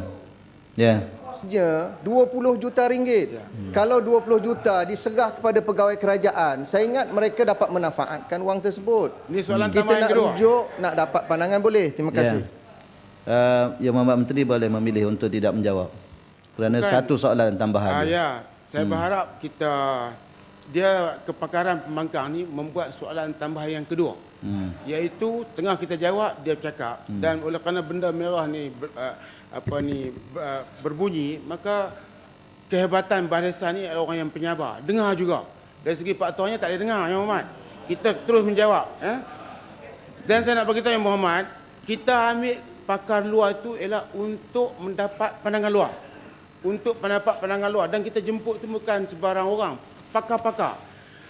Ya. 20 juta ringgit. Kalau 20 juta diserah kepada pegawai kerajaan, saya ingat mereka dapat memanfaatkan wang tersebut. Ini soalan kita tambahan nak kedua. rujuk, nak dapat pandangan boleh. Terima kasih. Yang Mohd Menteri boleh memilih untuk tidak menjawab. Kerana satu soalan tambahan. Saya berharap dia kepakaran pembangkang ni membuat soalan tambahan yang kedua. Iaitu tengah kita jawab dia bercakap dan oleh kerana benda merah ni berbunyi, maka kehebatan barisan ni adalah orang yang penyabar, dengar juga. Dari segi Pak Tuannya tak boleh dengar, Yang Berhormat. Kita terus menjawab. Dan saya nak beritahu Yang Berhormat, kita ambil pakar luar itu ialah untuk mendapat pandangan luar. Untuk mendapat pandangan luar. Dan kita jemput itu bukan sebarang orang, pakar-pakar.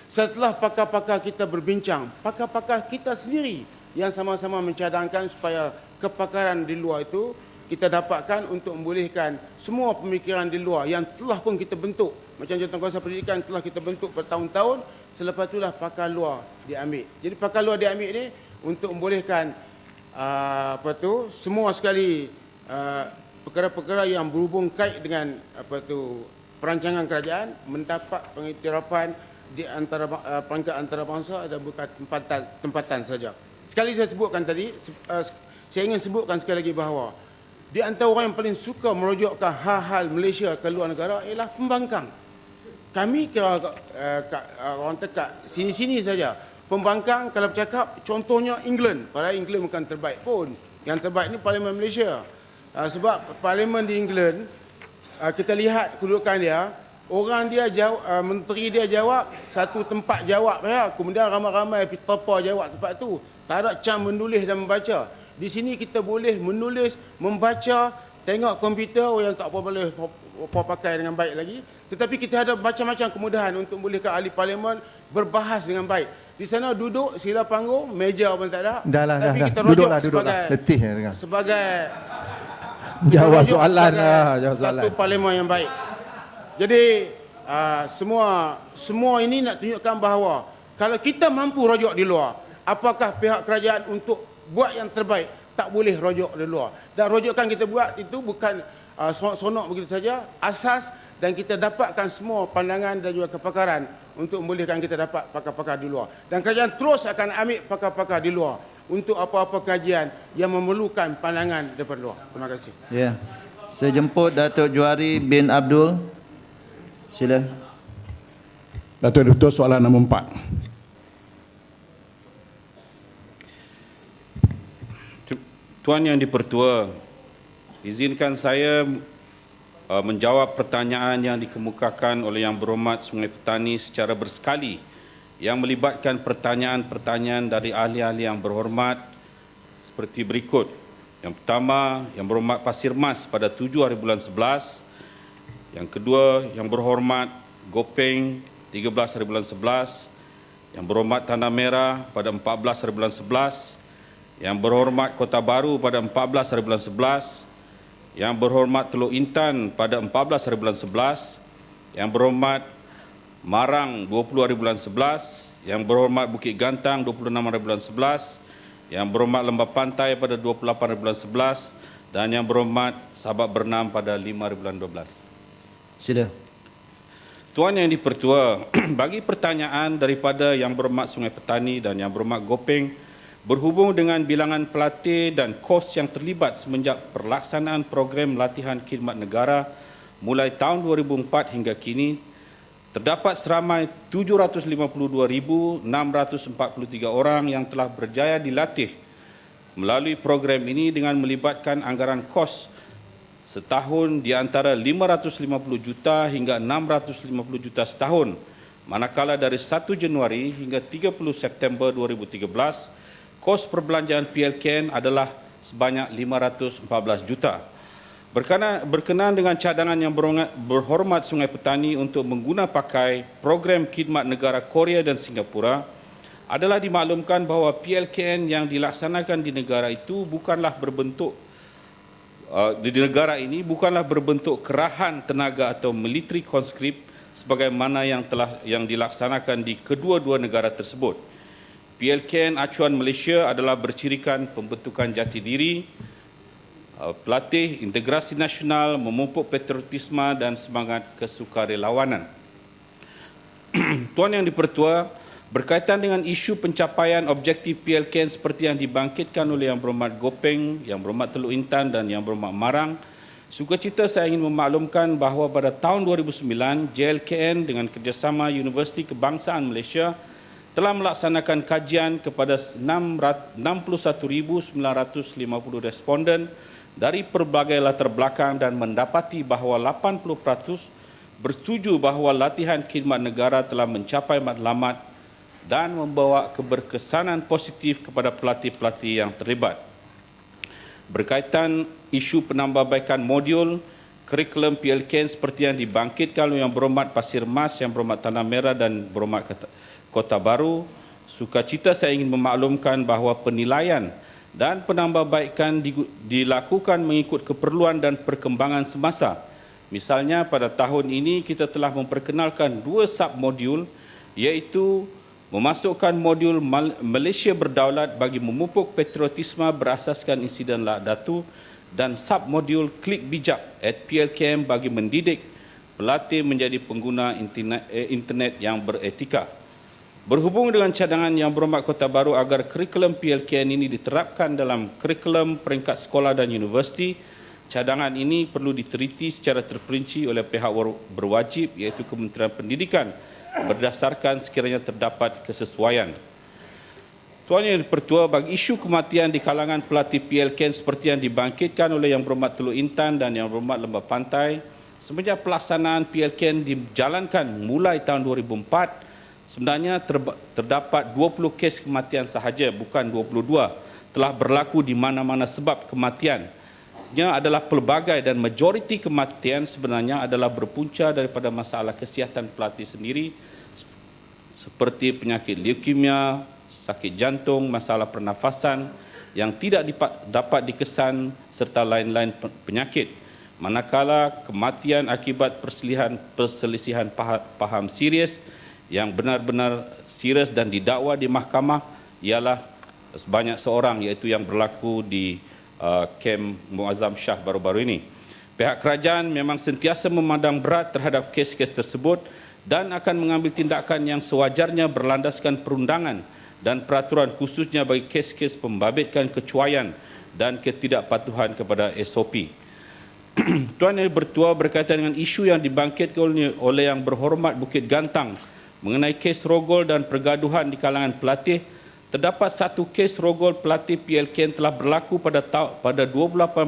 Setelah pakar-pakar kita berbincang, pakar-pakar kita sendiri yang sama-sama mencadangkan supaya kepakaran di luar itu kita dapatkan untuk membolehkan semua pemikiran di luar yang telah pun kita bentuk. Macam Jawatankuasa Pendidikan telah kita bentuk bertahun-tahun, selepas itulah pakar luar diambil. Jadi pakar luar diambil ni untuk membolehkan semua sekali perkara-perkara yang berhubung kait dengan perancangan kerajaan mendapat pengiktirafan di antara perangkat antarabangsa dan bukan tempatan saja. Sekali saya sebutkan tadi, saya ingin sebutkan sekali lagi bahawa di antara orang yang paling suka merujukkan hal-hal Malaysia ke luar negara ialah pembangkang. Kami kira orang dekat sini-sini saja. Pembangkang kalau bercakap contohnya England. Padahal England bukan terbaik pun. Yang terbaik ni Parlimen Malaysia. Sebab Parlimen di England, kita lihat kedudukan dia, orang dia menteri dia jawab satu tempat jawab ya. Kemudian ramai-ramai terpa jawab tempat tu. Tak ada cam menulis dan membaca. Di sini kita boleh menulis, membaca, tengok komputer yang tak boleh pakai dengan baik lagi. Tetapi kita ada macam-macam kemudahan untuk membolehkan ahli parlimen berbahas dengan baik. Di sana duduk, sila panggung, meja pun tak ada. Tapi kita rujuk sebagai jawab soalan satu parlimen yang baik. Jadi semua ini nak tunjukkan bahawa kalau kita mampu rujuk di luar, apakah pihak kerajaan untuk buat yang terbaik tak boleh rujuk di luar. Dan rujukan kita buat itu bukan sonok begitu saja, asas dan kita dapatkan semua pandangan dan juga kepakaran untuk membolehkan kita dapat pakar-pakar di luar. Dan kerajaan terus akan ambil pakar-pakar di luar untuk apa-apa kajian yang memerlukan pandangan daripada luar. Terima kasih. Ya. Saya jemput Datuk Juari bin Abdul. Sila. Datuk Deputy, soalan nombor 4. Tuan Yang Dipertua, izinkan saya menjawab pertanyaan yang dikemukakan oleh Yang Berhormat Sungai Petani secara bersekali yang melibatkan pertanyaan-pertanyaan dari ahli-ahli yang berhormat seperti berikut. Yang pertama, Yang Berhormat Pasir Mas pada 7 hari bulan 11. Yang kedua, Yang Berhormat Gopeng 13 hari bulan 11. Yang Berhormat Tanah Merah pada 14 hari bulan 11. Yang Berhormat Kota Baru pada 14 hari bulan 11, Yang Berhormat Teluk Intan pada 14 hari bulan 11, Yang Berhormat Marang 20 hari bulan 11, Yang Berhormat Bukit Gantang 26 hari bulan 11, Yang Berhormat Lembah Pantai pada 28 hari bulan 11 dan Yang Berhormat Sabak Bernam pada 5 hari bulan 12. Sila. Tuan Yang Dipertua, bagi pertanyaan daripada Yang Berhormat Sungai Petani dan Yang Berhormat Gopeng berhubung dengan bilangan pelatih dan kos yang terlibat semenjak pelaksanaan program latihan khidmat negara mulai tahun 2004 hingga kini, terdapat seramai 752,643 orang yang telah berjaya dilatih melalui program ini dengan melibatkan anggaran kos setahun di antara 550 juta hingga 650 juta setahun, manakala dari 1 Januari hingga 30 September 2013, kos perbelanjaan PLKN adalah sebanyak 514 juta. Berkenaan dengan cadangan Yang Berhormat Sungai Petani untuk mengguna pakai program khidmat negara Korea dan Singapura, adalah dimaklumkan bahawa PLKN yang dilaksanakan di negara itu bukanlah berbentuk di negara ini bukanlah berbentuk kerahan tenaga atau military conscript sebagaimana yang dilaksanakan di kedua-dua negara tersebut. PLKN acuan Malaysia adalah bercirikan pembentukan jati diri, pelatih integrasi nasional, memupuk patriotisme dan semangat kesukarelawanan. Tuan Yang di-Pertua, berkaitan dengan isu pencapaian objektif PLKN seperti yang dibangkitkan oleh Yang Berhormat Gopeng, Yang Berhormat Teluk Intan dan Yang Berhormat Marang, sukacita saya ingin memaklumkan bahawa pada tahun 2009, JLKN dengan kerjasama Universiti Kebangsaan Malaysia telah melaksanakan kajian kepada 61,950 responden dari pelbagai latar belakang dan mendapati bahawa 80% bersetuju bahawa latihan khidmat negara telah mencapai matlamat dan membawa keberkesanan positif kepada pelatih-pelatih yang terlibat. Berkaitan isu penambahbaikan modul kurikulum PLKN seperti yang dibangkitkan oleh Yang Berhormat Pasir Mas, Yang Berhormat Tanah Merah dan Berhormat Kota Baru, sukacita saya ingin memaklumkan bahawa penilaian dan penambahbaikan dilakukan mengikut keperluan dan perkembangan semasa. Misalnya pada tahun ini kita telah memperkenalkan 2 submodul, iaitu memasukkan modul Malaysia Berdaulat bagi memupuk patriotisme berasaskan insiden Lak Datu dan submodul Klik Bijak at PLKM bagi mendidik pelatih menjadi pengguna internet yang beretika. Berhubung dengan cadangan Yang Berhormat Kota Baru agar kurikulum PLKN ini diterapkan dalam kurikulum peringkat sekolah dan universiti, cadangan ini perlu diteliti secara terperinci oleh pihak berwajib iaitu Kementerian Pendidikan berdasarkan sekiranya terdapat kesesuaian. Tuan Yang di-Pertua, bagi isu kematian di kalangan pelatih PLKN seperti yang dibangkitkan oleh Yang Berhormat Teluk Intan dan Yang Berhormat Lembah Pantai, semenjak pelaksanaan PLKN dijalankan mulai tahun 2004, sebenarnya terdapat 20 kes kematian sahaja, bukan 22, telah berlaku di mana-mana sebab kematian. Adalah pelbagai dan majoriti kematian sebenarnya adalah berpunca daripada masalah kesihatan pelatih sendiri seperti penyakit leukemia, sakit jantung, masalah pernafasan yang tidak dapat dikesan serta lain-lain penyakit. Manakala kematian akibat perselisihan paham serius yang benar-benar serius dan didakwa di mahkamah ialah sebanyak seorang, iaitu yang berlaku di kem Muazzam Shah baru-baru ini. Pihak kerajaan memang sentiasa memandang berat terhadap kes-kes tersebut dan akan mengambil tindakan yang sewajarnya berlandaskan perundangan dan peraturan khususnya bagi kes-kes pembabitkan kecuaian dan ketidakpatuhan kepada SOP. Tuan Yang Bertua, berkaitan dengan isu yang dibangkitkan oleh Yang Berhormat Bukit Gantang mengenai kes rogol dan pergaduhan di kalangan pelatih, terdapat satu kes rogol pelatih PLKN telah berlaku pada 28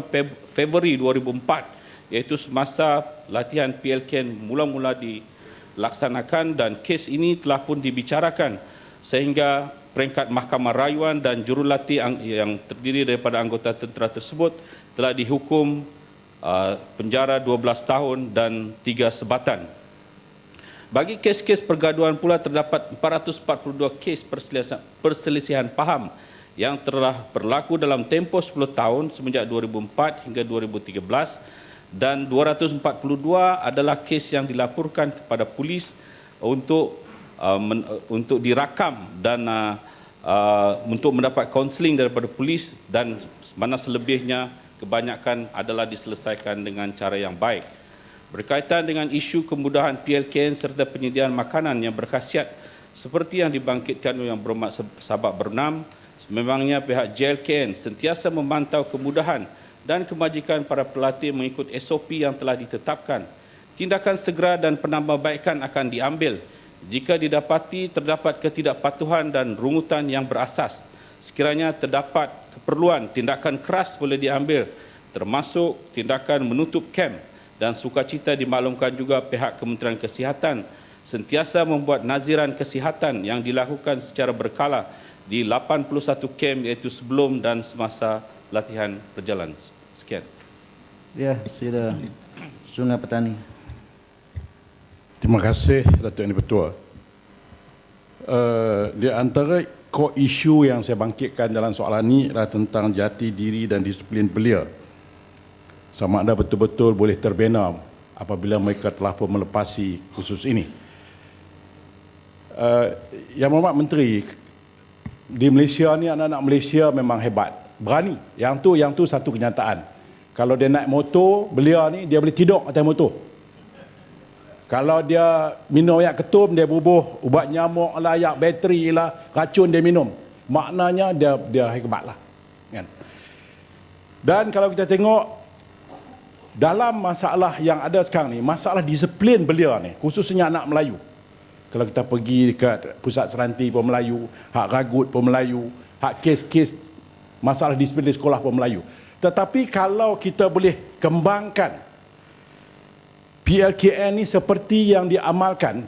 Februari 2004, iaitu semasa latihan PLKN mula-mula dilaksanakan, dan kes ini telah pun dibicarakan sehingga peringkat Mahkamah Rayuan dan jurulatih yang terdiri daripada anggota tentera tersebut telah dihukum penjara 12 tahun dan 3 sebatan. Bagi kes-kes pergaduhan pula terdapat 442 kes perselisihan paham yang telah berlaku dalam tempoh 10 tahun semenjak 2004 hingga 2013, dan 242 adalah kes yang dilaporkan kepada polis untuk dirakam dan untuk mendapat kaunseling daripada polis, dan mana selebihnya kebanyakan adalah diselesaikan dengan cara yang baik. Berkaitan dengan isu kemudahan PLKN serta penyediaan makanan yang berkhasiat seperti yang dibangkitkan oleh Yang Berhormat Sahabat Bernam, sememangnya pihak JLKN sentiasa memantau kemudahan dan kemajikan para pelatih mengikut SOP yang telah ditetapkan. Tindakan segera dan penambahbaikan akan diambil jika didapati terdapat ketidakpatuhan dan rungutan yang berasas. Sekiranya terdapat keperluan, tindakan keras boleh diambil, termasuk tindakan menutup kem. Dan sukacita dimaklumkan juga pihak Kementerian Kesihatan sentiasa membuat naziran kesihatan yang dilakukan secara berkala di 81 kem, iaitu sebelum dan semasa latihan berjalan. Sekian. Ya, sila Sungai Petani. Terima kasih Datuk Yang di-Pertua. Di antara core issue yang saya bangkitkan dalam soalan ini adalah tentang jati diri dan disiplin belia. Sama ada betul-betul boleh terbina apabila mereka telah pun melepasi khusus ini. Yang Mohd Menteri, di Malaysia ni anak-anak Malaysia memang hebat, berani. Yang tu satu kenyataan. Kalau dia naik motor, belia ni dia boleh tidur atas motor. Kalau dia minum air ketum, dia bubuh ubat nyamuk lah, air bateri lah, racun dia minum. Maknanya dia hebat lah. Kan? Dan kalau kita tengok dalam masalah yang ada sekarang ni, masalah disiplin belia ni, khususnya anak Melayu. Kalau kita pergi dekat pusat seranti pun Melayu, hak ragut pun Melayu, hak kes-kes masalah disiplin di sekolah pun Melayu. Tetapi kalau kita boleh kembangkan PLKN ni seperti yang diamalkan,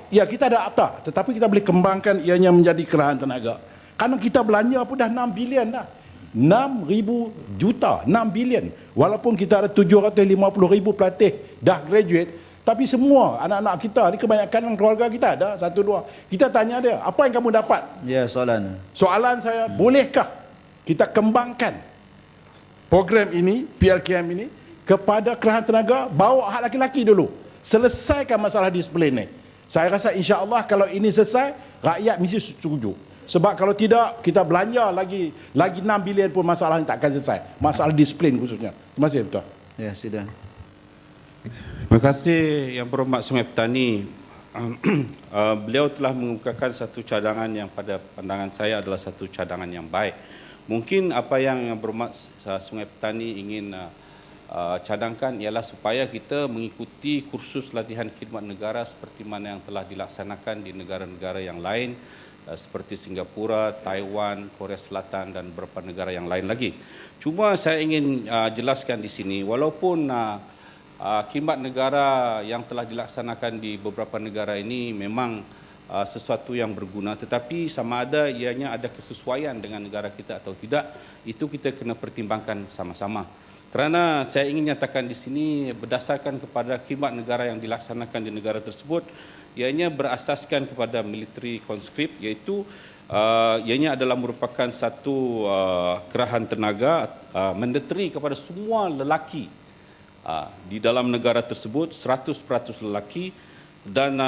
ya kita ada akta, tetapi kita boleh kembangkan ianya menjadi kerahan tenaga. Karena kita belanja pun dah 6 bilion dah. 6,000 juta, 6 bilion. Walaupun kita ada 750,000 pelatih dah graduate, tapi semua anak-anak kita ni kebanyakan keluarga kita ada 1-2. Kita tanya dia, apa yang kamu dapat? Ya, soalan. Soalan saya, bolehkah kita kembangkan program ini, PLKM ini, kepada kerahan tenaga, bawa hak laki-laki dulu. Selesaikan masalah disiplin ni. Saya rasa insya-Allah kalau ini selesai, rakyat mesti setuju. Sebab kalau tidak, kita belanja lagi 6 bilion pun masalah ini tak akan selesai. Masalah disiplin khususnya. Terima kasih, Betul. Ya, sidang. Terima kasih Yang Berhormat Sungai Petani. Beliau telah mengemukakan satu cadangan yang pada pandangan saya adalah satu cadangan yang baik. Mungkin apa yang Yang Berhormat Sungai Petani ingin cadangkan ialah supaya kita mengikuti kursus latihan khidmat negara seperti mana yang telah dilaksanakan di negara-negara yang lain seperti Singapura, Taiwan, Korea Selatan dan beberapa negara yang lain lagi. Cuma saya ingin jelaskan di sini, walaupun khidmat negara yang telah dilaksanakan di beberapa negara ini memang sesuatu yang berguna, tetapi sama ada ianya ada kesesuaian dengan negara kita atau tidak, itu kita kena pertimbangkan sama-sama. Kerana saya ingin nyatakan di sini berdasarkan kepada khidmat negara yang dilaksanakan di negara tersebut, ianya berasaskan kepada military conscript, iaitu ianya adalah merupakan satu kerahan tenaga mandatory kepada semua lelaki di dalam negara tersebut, 100% lelaki, dan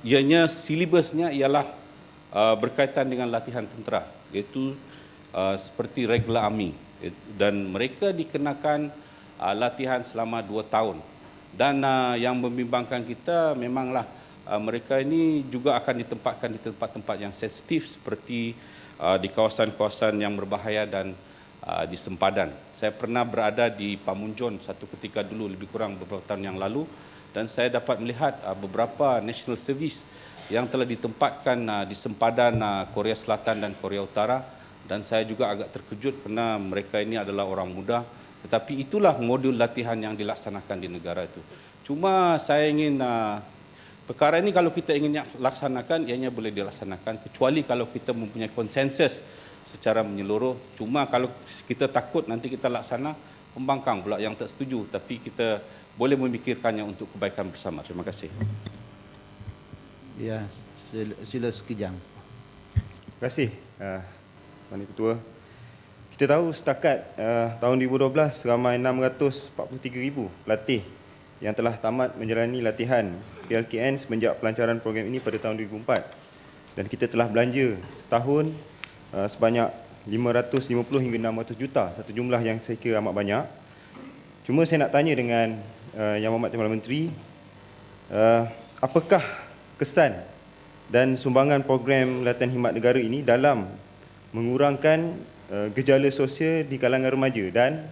ianya silibusnya ialah berkaitan dengan latihan tentera, iaitu seperti regular army. Dan mereka dikenakan latihan selama 2 tahun. Dan yang membimbangkan kita memanglah mereka ini juga akan ditempatkan di tempat-tempat yang sensitif seperti di kawasan-kawasan yang berbahaya dan di sempadan. Saya pernah berada di Pamunjon satu ketika dulu, lebih kurang beberapa tahun yang lalu, dan saya dapat melihat beberapa national service yang telah ditempatkan di sempadan Korea Selatan dan Korea Utara. Dan saya juga agak terkejut kerana mereka ini adalah orang muda, tetapi itulah modul latihan yang dilaksanakan di negara itu. Cuma saya ingin perkara ini kalau kita ingin laksanakan, ianya boleh dilaksanakan, kecuali kalau kita mempunyai konsensus secara menyeluruh. Cuma kalau kita takut nanti kita laksana, pembangkang pula yang tak setuju, tapi kita boleh memikirkannya untuk kebaikan bersama. Terima kasih. Ya, sila sekejang. Terima kasih. Tuan Ketua, kita tahu setakat tahun 2012 ramai 643,000 pelatih yang telah tamat menjalani latihan PLKN semenjak pelancaran program ini pada tahun 2004, dan kita telah belanja setahun sebanyak 550 hingga 600 juta, satu jumlah yang saya kira amat banyak. Cuma saya nak tanya dengan Yang Berhormat Timbalan Menteri, apakah kesan dan sumbangan program latihan khidmat negara ini dalam mengurangkan gejala sosial di kalangan remaja, dan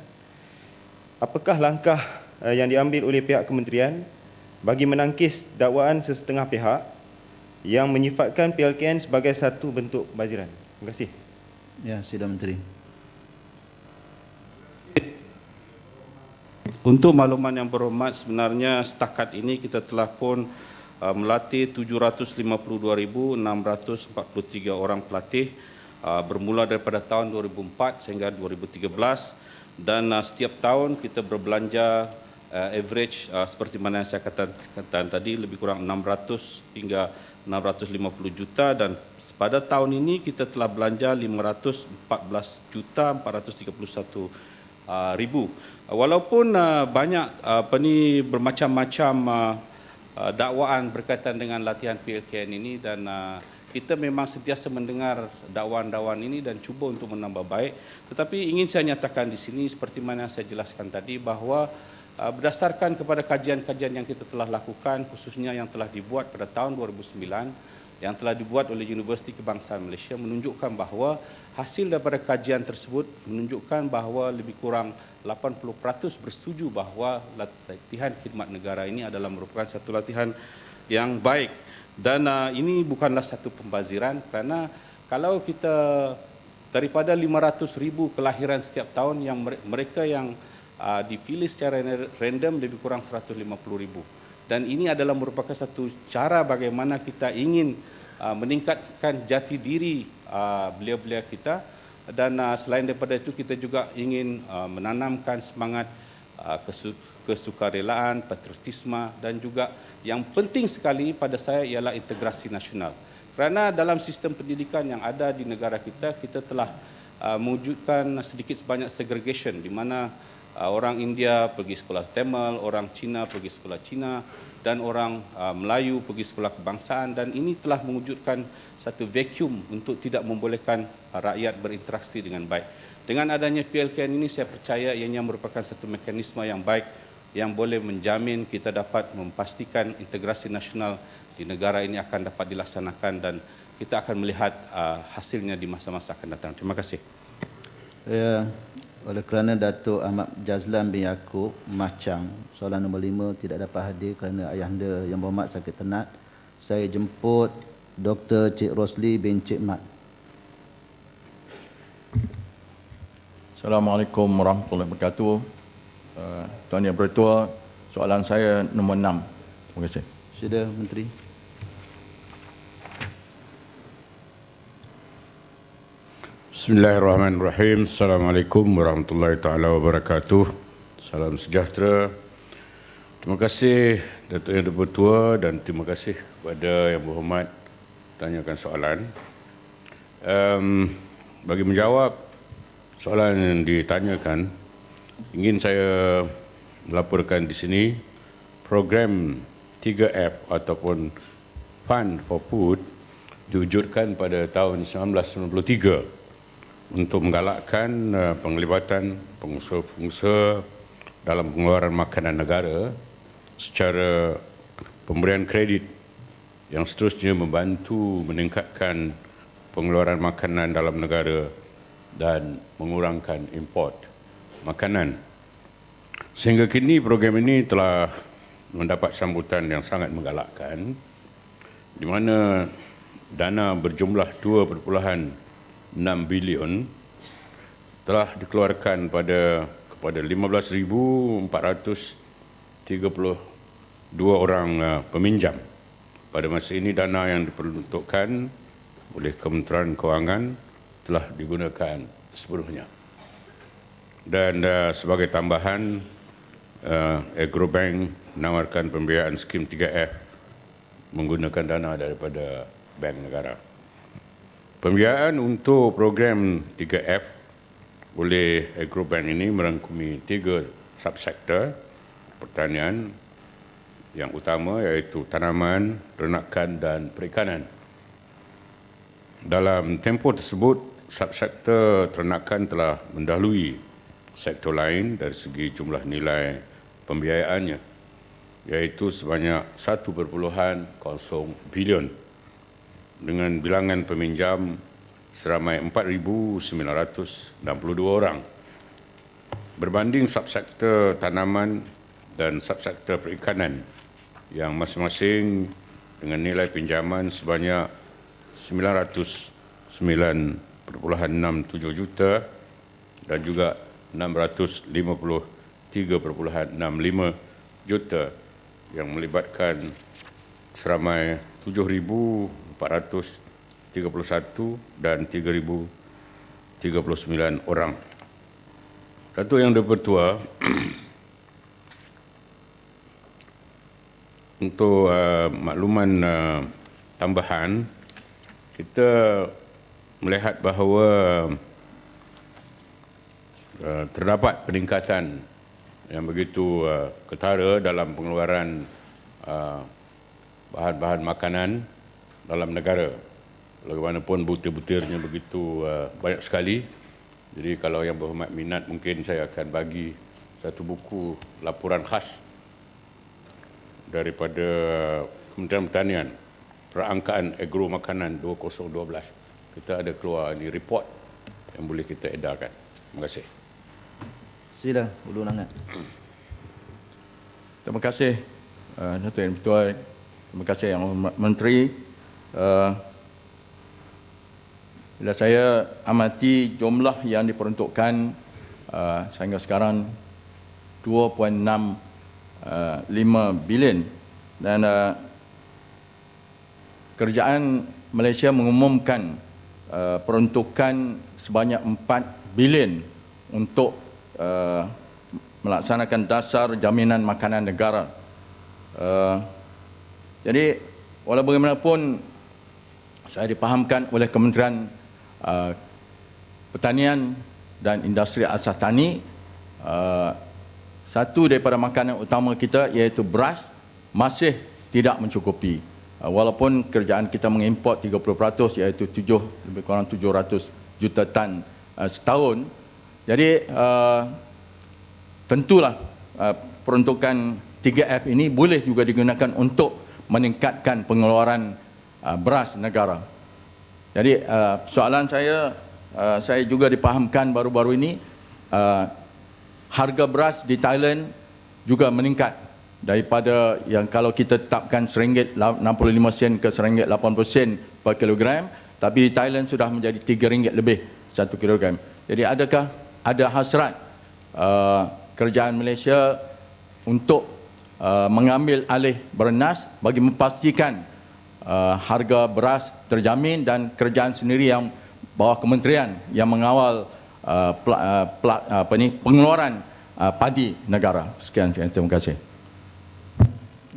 apakah langkah yang diambil oleh pihak kementerian bagi menangkis dakwaan sesetengah pihak yang menyifatkan PLKN sebagai satu bentuk kebajiran? Terima kasih. Ya, sidang Menteri. Untuk makluman Yang Berhormat, sebenarnya setakat ini kita telah pun melatih 752,643 orang pelatih bermula daripada tahun 2004 sehingga 2013, dan setiap tahun kita berbelanja average seperti mana yang saya katakan tadi, lebih kurang 600 hingga 650 juta dan pada tahun ini kita telah belanja 514 juta 431 ribu. Walaupun banyak bermacam-macam dakwaan berkaitan dengan latihan PLKN ini dan kita memang sentiasa mendengar dakwaan-dakwaan ini dan cuba untuk menambah baik. Tetapi ingin saya nyatakan di sini seperti mana saya jelaskan tadi bahawa berdasarkan kepada kajian-kajian yang kita telah lakukan khususnya yang telah dibuat pada tahun 2009 yang telah dibuat oleh Universiti Kebangsaan Malaysia menunjukkan bahawa hasil daripada kajian tersebut menunjukkan bahawa lebih kurang 80% bersetuju bahawa latihan khidmat negara ini adalah merupakan satu latihan yang baik dan ini bukanlah satu pembaziran kerana kalau kita daripada 500,000 kelahiran setiap tahun yang mereka yang dipilih secara random lebih kurang 150,000 dan ini adalah merupakan satu cara bagaimana kita ingin meningkatkan jati diri belia-belia kita dan selain daripada itu kita juga ingin menanamkan semangat kesukarelaan, patriotisme dan juga yang penting sekali pada saya ialah integrasi nasional. Kerana dalam sistem pendidikan yang ada di negara kita, kita telah mewujudkan sedikit sebanyak segregation di mana orang India pergi sekolah Tamil, orang Cina pergi sekolah Cina dan orang Melayu pergi sekolah kebangsaan dan ini telah mewujudkan satu vacuum untuk tidak membolehkan rakyat berinteraksi dengan baik. Dengan adanya PLKN ini saya percaya ianya merupakan satu mekanisme yang baik yang boleh menjamin kita dapat memastikan integrasi nasional di negara ini akan dapat dilaksanakan dan kita akan melihat hasilnya di masa-masa akan datang. Terima kasih. Oleh kerana Datuk Ahmad Jazlan bin Yaakob Machang, soalan nombor 5 tidak dapat hadir kerana ayahanda Yang Berhormat sakit tenat, saya jemput Dr. Cik Rosli bin Cik Mat. Assalamualaikum warahmatullahi wabarakatuh. Tuan Yang Bertua, soalan saya nombor 6. Terima kasih. Sila Menteri. Bismillahirrahmanirrahim. Assalamualaikum warahmatullahi taala wabarakatuh. Salam sejahtera. Terima kasih Datuk Yang Bertua dan terima kasih kepada Yang Berhormat tanyakan soalan. Bagi menjawab soalan yang ditanyakan, ingin saya melaporkan di sini program 3F ataupun Fund for Food diwujudkan pada tahun 1993 untuk menggalakkan penglibatan pengusaha-pengusaha dalam pengeluaran makanan negara secara pemberian kredit yang seterusnya membantu meningkatkan pengeluaran makanan dalam negara dan mengurangkan import makanan. Sehingga kini program ini telah mendapat sambutan yang sangat menggalakkan di mana dana berjumlah 2.6 bilion telah dikeluarkan kepada 15,432 orang peminjam. Pada masa ini dana yang diperuntukkan oleh Kementerian Kewangan telah digunakan sepenuhnya. Dan sebagai tambahan, Agrobank menawarkan pembiayaan skim 3F menggunakan dana daripada Bank Negara. Pembiayaan untuk program 3F oleh Agrobank ini merangkumi 3 subsektor pertanian yang utama iaitu tanaman, ternakan dan perikanan. Dalam tempoh tersebut, subsektor ternakan telah mendahului sektor lain dari segi jumlah nilai pembiayaannya iaitu sebanyak 1.0 bilion dengan bilangan peminjam seramai 4,962 orang. Berbanding subsektor tanaman dan subsektor perikanan yang masing-masing dengan nilai pinjaman sebanyak 909.67 juta dan juga 653.65 juta yang melibatkan seramai 7,431 dan 3,039 orang. Datuk Yang Bertua, untuk makluman tambahan, kita melihat bahawa terdapat peningkatan yang begitu ketara dalam pengeluaran bahan-bahan makanan dalam negara. Bagaimanapun butir-butirnya begitu banyak sekali. Jadi kalau yang berhormat minat, mungkin saya akan bagi satu buku laporan khas daripada Kementerian Pertanian, Perangkaan Agro Makanan 2012. Kita ada keluar ni report yang boleh kita edarkan. Terima kasih. Sila, Ulu Nangat. Terima kasih Datuk Yang Bertuan. Terima kasih Yang Hormat Menteri. Bila saya amati jumlah yang diperuntukkan sehingga sekarang 2.65 bilion, dan kerajaan Malaysia mengumumkan peruntukan sebanyak 4 bilion untuk melaksanakan dasar jaminan makanan negara. Jadi walau bagaimanapun saya dipahamkan oleh Kementerian Pertanian dan Industri Asas Tani, satu daripada makanan utama kita iaitu beras masih tidak mencukupi. Walaupun kerajaan kita mengimport 30% iaitu lebih kurang 700 juta tan setahun. Jadi tentulah peruntukan 3F ini boleh juga digunakan untuk meningkatkan pengeluaran beras negara. Jadi soalan saya juga dipahamkan baru-baru ini, harga beras di Thailand juga meningkat daripada yang kalau kita tetapkan RM1.65 ke RM1.80 per kilogram, tapi di Thailand sudah menjadi RM3 lebih 1 kilogram. Jadi adakah ada hasrat kerajaan Malaysia untuk mengambil alih Bernas bagi memastikan harga beras terjamin dan kerajaan sendiri yang bawah kementerian yang mengawal pengeluaran padi negara. Sekian, terima kasih.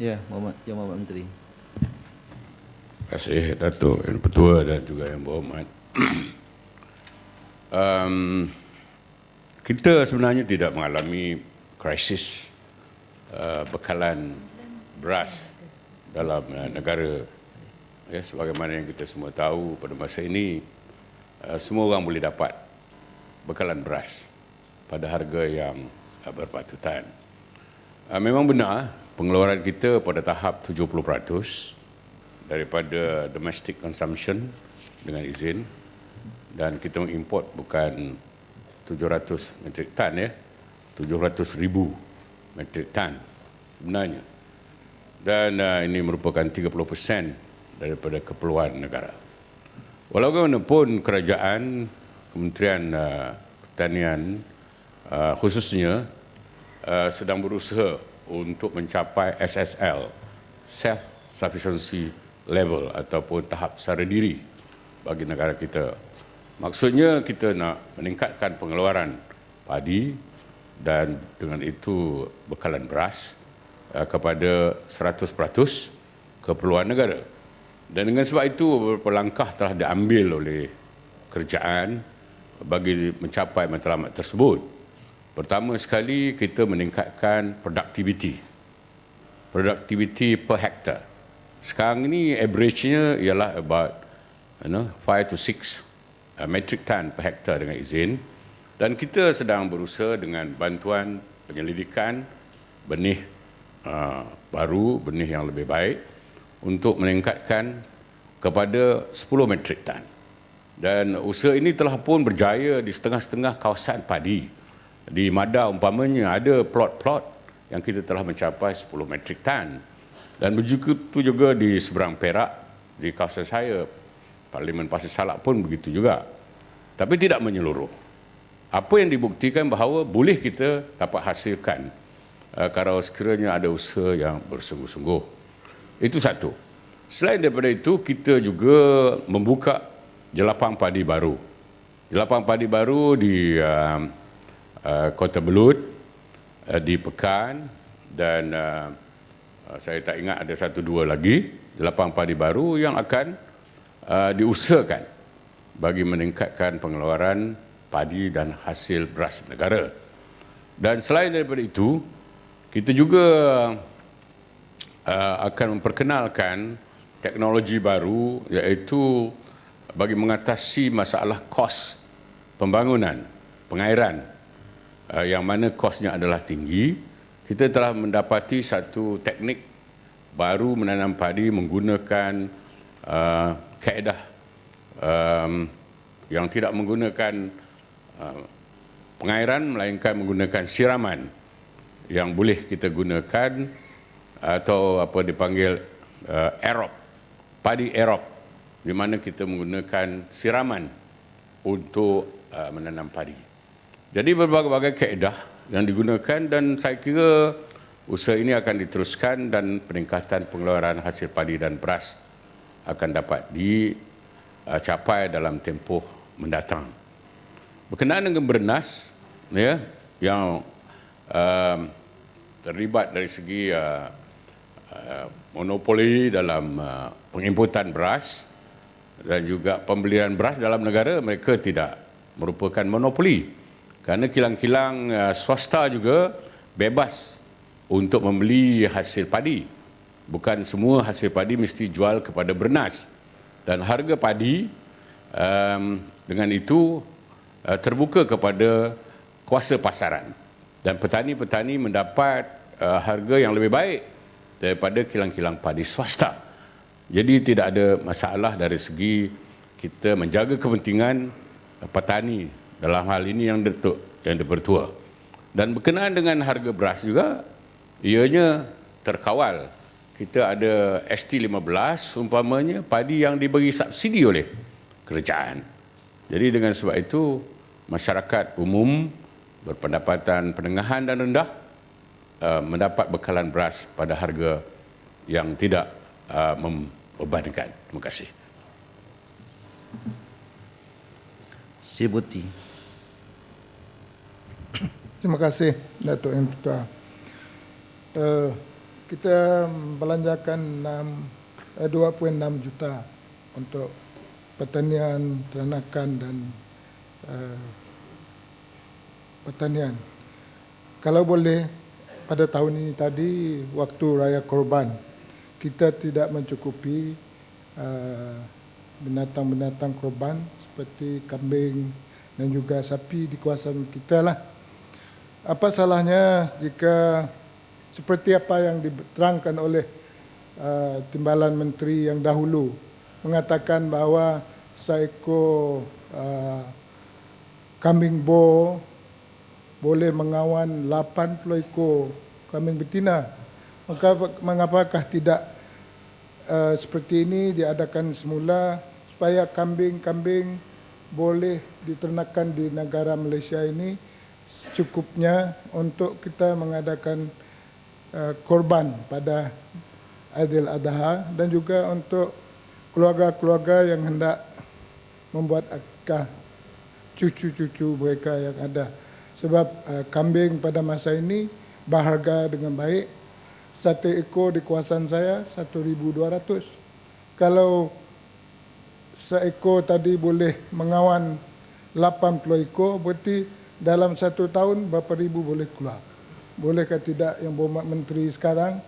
Ya, Yang Berhormat Menteri. Terima kasih Datuk Yang Bertua dan juga Yang Berhormat. Kita sebenarnya tidak mengalami krisis bekalan beras dalam negara. Ya, sebagaimana yang kita semua tahu, pada masa ini semua orang boleh dapat bekalan beras pada harga yang berpatutan. Memang benar pengeluaran kita pada tahap 70% daripada domestic consumption dengan izin, dan kita mengimport bukan 700 metrik tan, ya, 700,000 metrik tan sebenarnya, dan ini merupakan 30% daripada keperluan negara. Walaupun kerajaan, Kementerian Pertanian khususnya sedang berusaha untuk mencapai SSL, Self Sufficiency Level, ataupun tahap sara diri bagi negara kita. Maksudnya kita nak meningkatkan pengeluaran padi dan dengan itu bekalan beras kepada 100% keperluan negara. Dan dengan sebab itu beberapa langkah telah diambil oleh kerajaan bagi mencapai matlamat tersebut. Pertama sekali, kita meningkatkan produktiviti per hektar. Sekarang ini average-nya ialah about 5 to 6 metric ton per hektar dengan izin, dan kita sedang berusaha dengan bantuan penyelidikan benih baru, benih yang lebih baik, untuk meningkatkan kepada 10 metrik tan. Dan usaha ini telah pun berjaya di setengah-setengah kawasan padi. Di Mada umpamanya ada plot-plot yang kita telah mencapai 10 metrik tan. Dan begitu juga di seberang Perak, di kawasan saya, Parlimen Pasir Salak pun begitu juga. Tapi tidak menyeluruh. Apa yang dibuktikan bahawa boleh kita dapat hasilkan kalau sekiranya ada usaha yang bersungguh-sungguh. Itu satu. Selain daripada itu, kita juga membuka jelapang padi baru. Jelapang padi baru di Kota Belud, di Pekan, dan saya tak ingat ada 1-2 lagi. lapang padi baru yang akan diusahakan bagi meningkatkan pengeluaran padi dan hasil beras negara. Dan selain daripada itu, kita juga akan memperkenalkan teknologi baru, iaitu bagi mengatasi masalah kos pembangunan, pengairan, yang mana kosnya adalah tinggi. Kita telah mendapati satu teknik baru menanam padi menggunakan kaedah yang tidak menggunakan pengairan, melainkan menggunakan siraman yang boleh kita gunakan atau apa dipanggil aerob, padi aerob, di mana kita menggunakan siraman untuk menanam padi. Jadi berbagai-bagai kaedah yang digunakan, dan saya kira usaha ini akan diteruskan dan peningkatan pengeluaran hasil padi dan beras akan dapat dicapai dalam tempoh mendatang. Berkenaan dengan bernas, ya, yang terlibat dari segi monopoli dalam pengimportan beras dan juga pembelian beras dalam negara, mereka tidak merupakan monopoli. Kerana kilang-kilang swasta juga bebas untuk membeli hasil padi. Bukan semua hasil padi mesti jual kepada bernas. Dan harga padi dengan itu terbuka kepada kuasa pasaran. Dan petani-petani mendapat harga yang lebih baik daripada kilang-kilang padi swasta. Jadi tidak ada masalah dari segi kita menjaga kepentingan petani dalam hal ini yang dipertua. Dan berkenaan dengan harga beras juga, ianya terkawal. Kita ada ST15 umpamanya, padi yang diberi subsidi oleh kerajaan. Jadi dengan sebab itu, masyarakat umum berpendapatan penengahan dan rendah mendapat bekalan beras pada harga yang tidak membebankan. Terima kasih. Sibuti. Terima kasih, Datuk Yang Ketua. Kita belanjakan 2.6 juta untuk pertanian, ternakan dan pertanian. Kalau boleh, pada tahun ini tadi, waktu Raya Korban, kita tidak mencukupi binatang-binatang korban seperti kambing dan juga sapi di kawasan kita lah. Apa salahnya jika seperti apa yang diterangkan oleh Timbalan Menteri yang dahulu, mengatakan bahawa seekor kambing bo boleh mengawan 80 ekor kambing betina. Maka mengapakah tidak seperti ini diadakan semula supaya kambing-kambing boleh diternakan di negara Malaysia ini cukupnya untuk kita mengadakan korban pada Aidil Adha, dan juga untuk keluarga-keluarga yang hendak membuat akikah cucu-cucu mereka yang ada. Sebab kambing pada masa ini berharga dengan baik. Satu ekor di kawasan saya 1,200. Kalau seekor tadi boleh mengawan 80 ekor, berarti dalam 1 tahun berapa ribu boleh keluar. Bolehkah tidak Yang Berhormat Menteri sekarang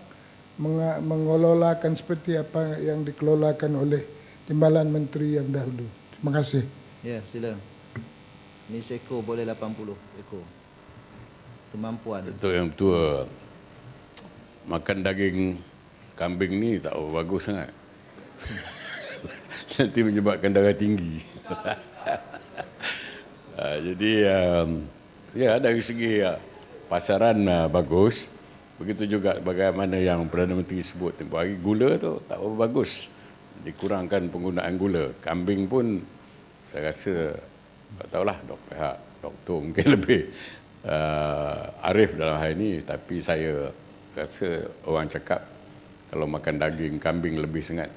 mengelolakan seperti apa yang dikelolakan oleh Timbalan Menteri yang dahulu? Terima kasih. Ya, sila. Ini seekor boleh 80 ekor. Kemampuan. Betul yang tua. Makan daging kambing ni tak bagus sangat. Nanti menyebabkan darah tinggi. Jadi ya dari segi pasaran bagus. Begitu juga bagaimana yang Perdana Menteri sebut tempoh hari, gula tu tak bagus. Dikurangkan penggunaan gula. Kambing pun saya rasa tak tahulah pihak doktor mungkin lebih arif dalam hal ini, tapi saya rasa orang cakap kalau makan daging kambing lebih sangat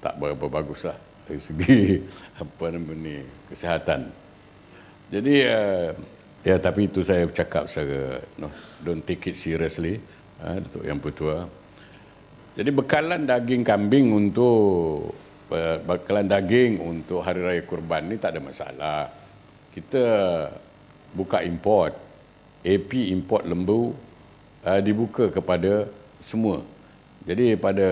tak berapa baguslah dari segi apa nama ni kesihatan. Jadi ya, tapi itu saya cakap secara don't take it seriously, Datuk Yang Pertua. Jadi bekalan daging kambing untuk hari raya kurban ni tak ada masalah. Kita buka import, AP import lembu dibuka kepada semua. Jadi pada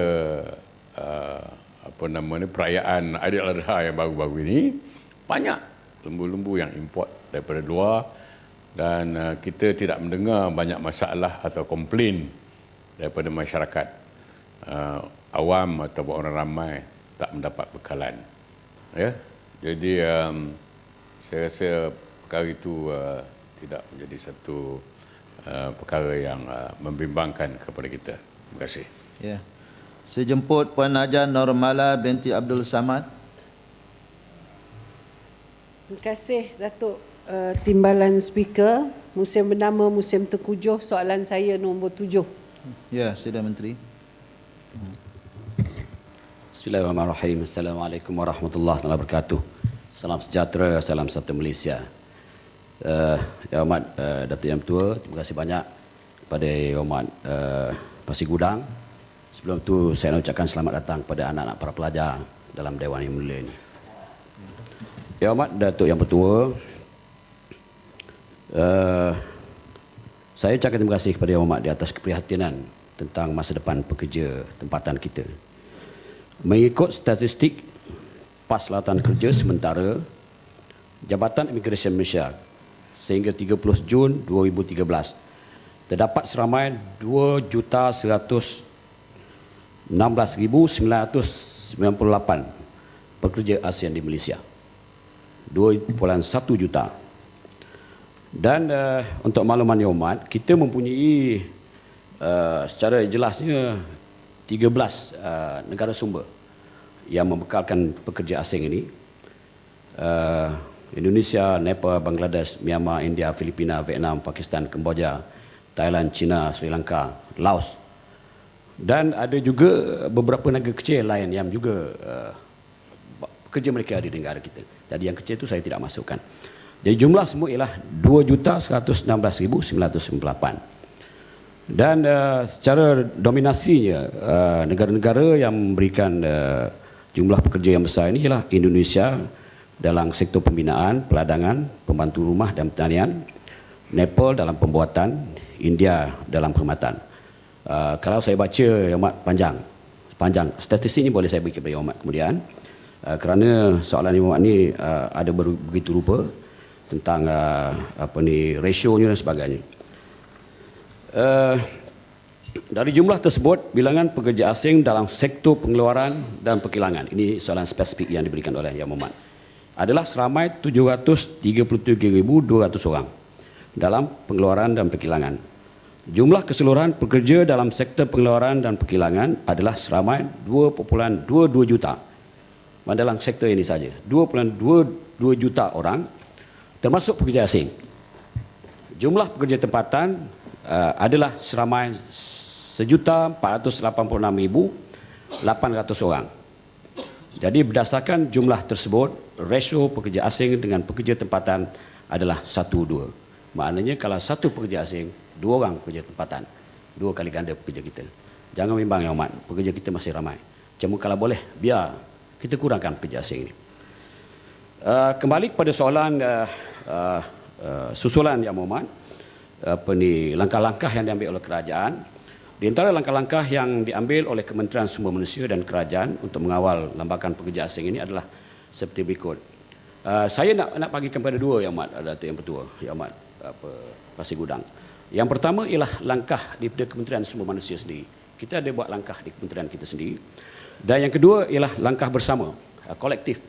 perayaan Aidiladha yang baru-baru ini banyak lembu-lembu yang import daripada luar dan kita tidak mendengar banyak masalah atau komplain daripada masyarakat awam atau orang ramai tak mendapat bekalan. Ya. Jadi saya rasa perkara itu tidak menjadi satu perkara yang membimbangkan kepada kita. Terima kasih. Ya. Saya jemput Puan Najah Normala binti Abdul Samad. Terima kasih Datuk Timbalan Speaker. Musim bernama Musim Tengkujuh, soalan saya nombor 7. Ya, sila Menteri. Bismillahirrahmanirrahim. Assalamualaikum warahmatullahi wabarakatuh. Salam sejahtera, salam satu Malaysia. Yang Amat Datuk Yang Tua, terima kasih banyak kepada Yang Amat Pasir Gudang. Sebelum itu saya nak ucapkan selamat datang kepada anak-anak para pelajar dalam Dewan yang mulia ini. Yang Amat Datuk Yang Bertua, saya ucapkan terima kasih kepada Yang Amat di atas keprihatinan tentang masa depan pekerja tempatan kita. Mengikut statistik PAS Lawatan Kerja sementara Jabatan Imigresen Malaysia sehingga 30 Jun 2013 terdapat seramai 2,116,998 pekerja ASEAN di Malaysia. 2.1 juta. Dan untuk makluman Yang Amat, kita mempunyai secara jelasnya 13 negara sumber yang membekalkan pekerja asing ini. Indonesia, Nepal, Bangladesh, Myanmar, India, Filipina, Vietnam, Pakistan, Kemboja, Thailand, China, Sri Lanka, Laos. Dan ada juga beberapa negara kecil lain yang juga pekerja mereka ada di negara kita. Jadi yang kecil itu saya tidak masukkan. Jadi jumlah semua ialah 2,116,998. Dan secara dominasinya negara-negara yang memberikan jumlah pekerja yang besar ini ialah Indonesia dalam sektor pembinaan, peladangan, pembantu rumah dan pertanian, Nepal dalam pembuatan, India dalam perkhidmatan. Kalau saya baca Yang Amat panjang statistik ini boleh saya bagi kepada Yang Amat kemudian, kerana soalan Yang Amat ni ada begitu rupa tentang rasionya dan sebagainya. Dari jumlah tersebut, bilangan pekerja asing dalam sektor pengeluaran dan perkilangan, ini soalan spesifik yang diberikan oleh Yang Amat, adalah seramai 733,200 orang dalam pengeluaran dan perkilangan. Jumlah keseluruhan pekerja dalam sektor pengeluaran dan perkilangan adalah seramai 2.22 juta. Dalam sektor ini saja, 2.22 juta orang termasuk pekerja asing. Jumlah pekerja tempatan adalah seramai 1,486,800 orang. Jadi berdasarkan jumlah tersebut, rasio pekerja asing dengan pekerja tempatan adalah 1:2. Maknanya kalau satu pekerja asing, 2 orang pekerja tempatan, 2 kali ganda pekerja kita. Jangan bimbang Yang Amat, pekerja kita masih ramai. Cuma kalau boleh, biar kita kurangkan pekerja asing ini. Kembali kepada soalan susulan Yang Amat, langkah-langkah yang diambil oleh kerajaan. Di antara langkah-langkah yang diambil oleh Kementerian Sumber Manusia dan Kerajaan untuk mengawal lambakan pekerja asing ini adalah seperti berikut. Saya nak bagikan kepada 2 Yang Amat, Datuk Yang Bertua, Yang Amat Pasir Gudang. Yang pertama ialah langkah daripada Kementerian Sumber Manusia sendiri. Kita ada buat langkah di kementerian kita sendiri. Dan yang kedua ialah langkah bersama, kolektif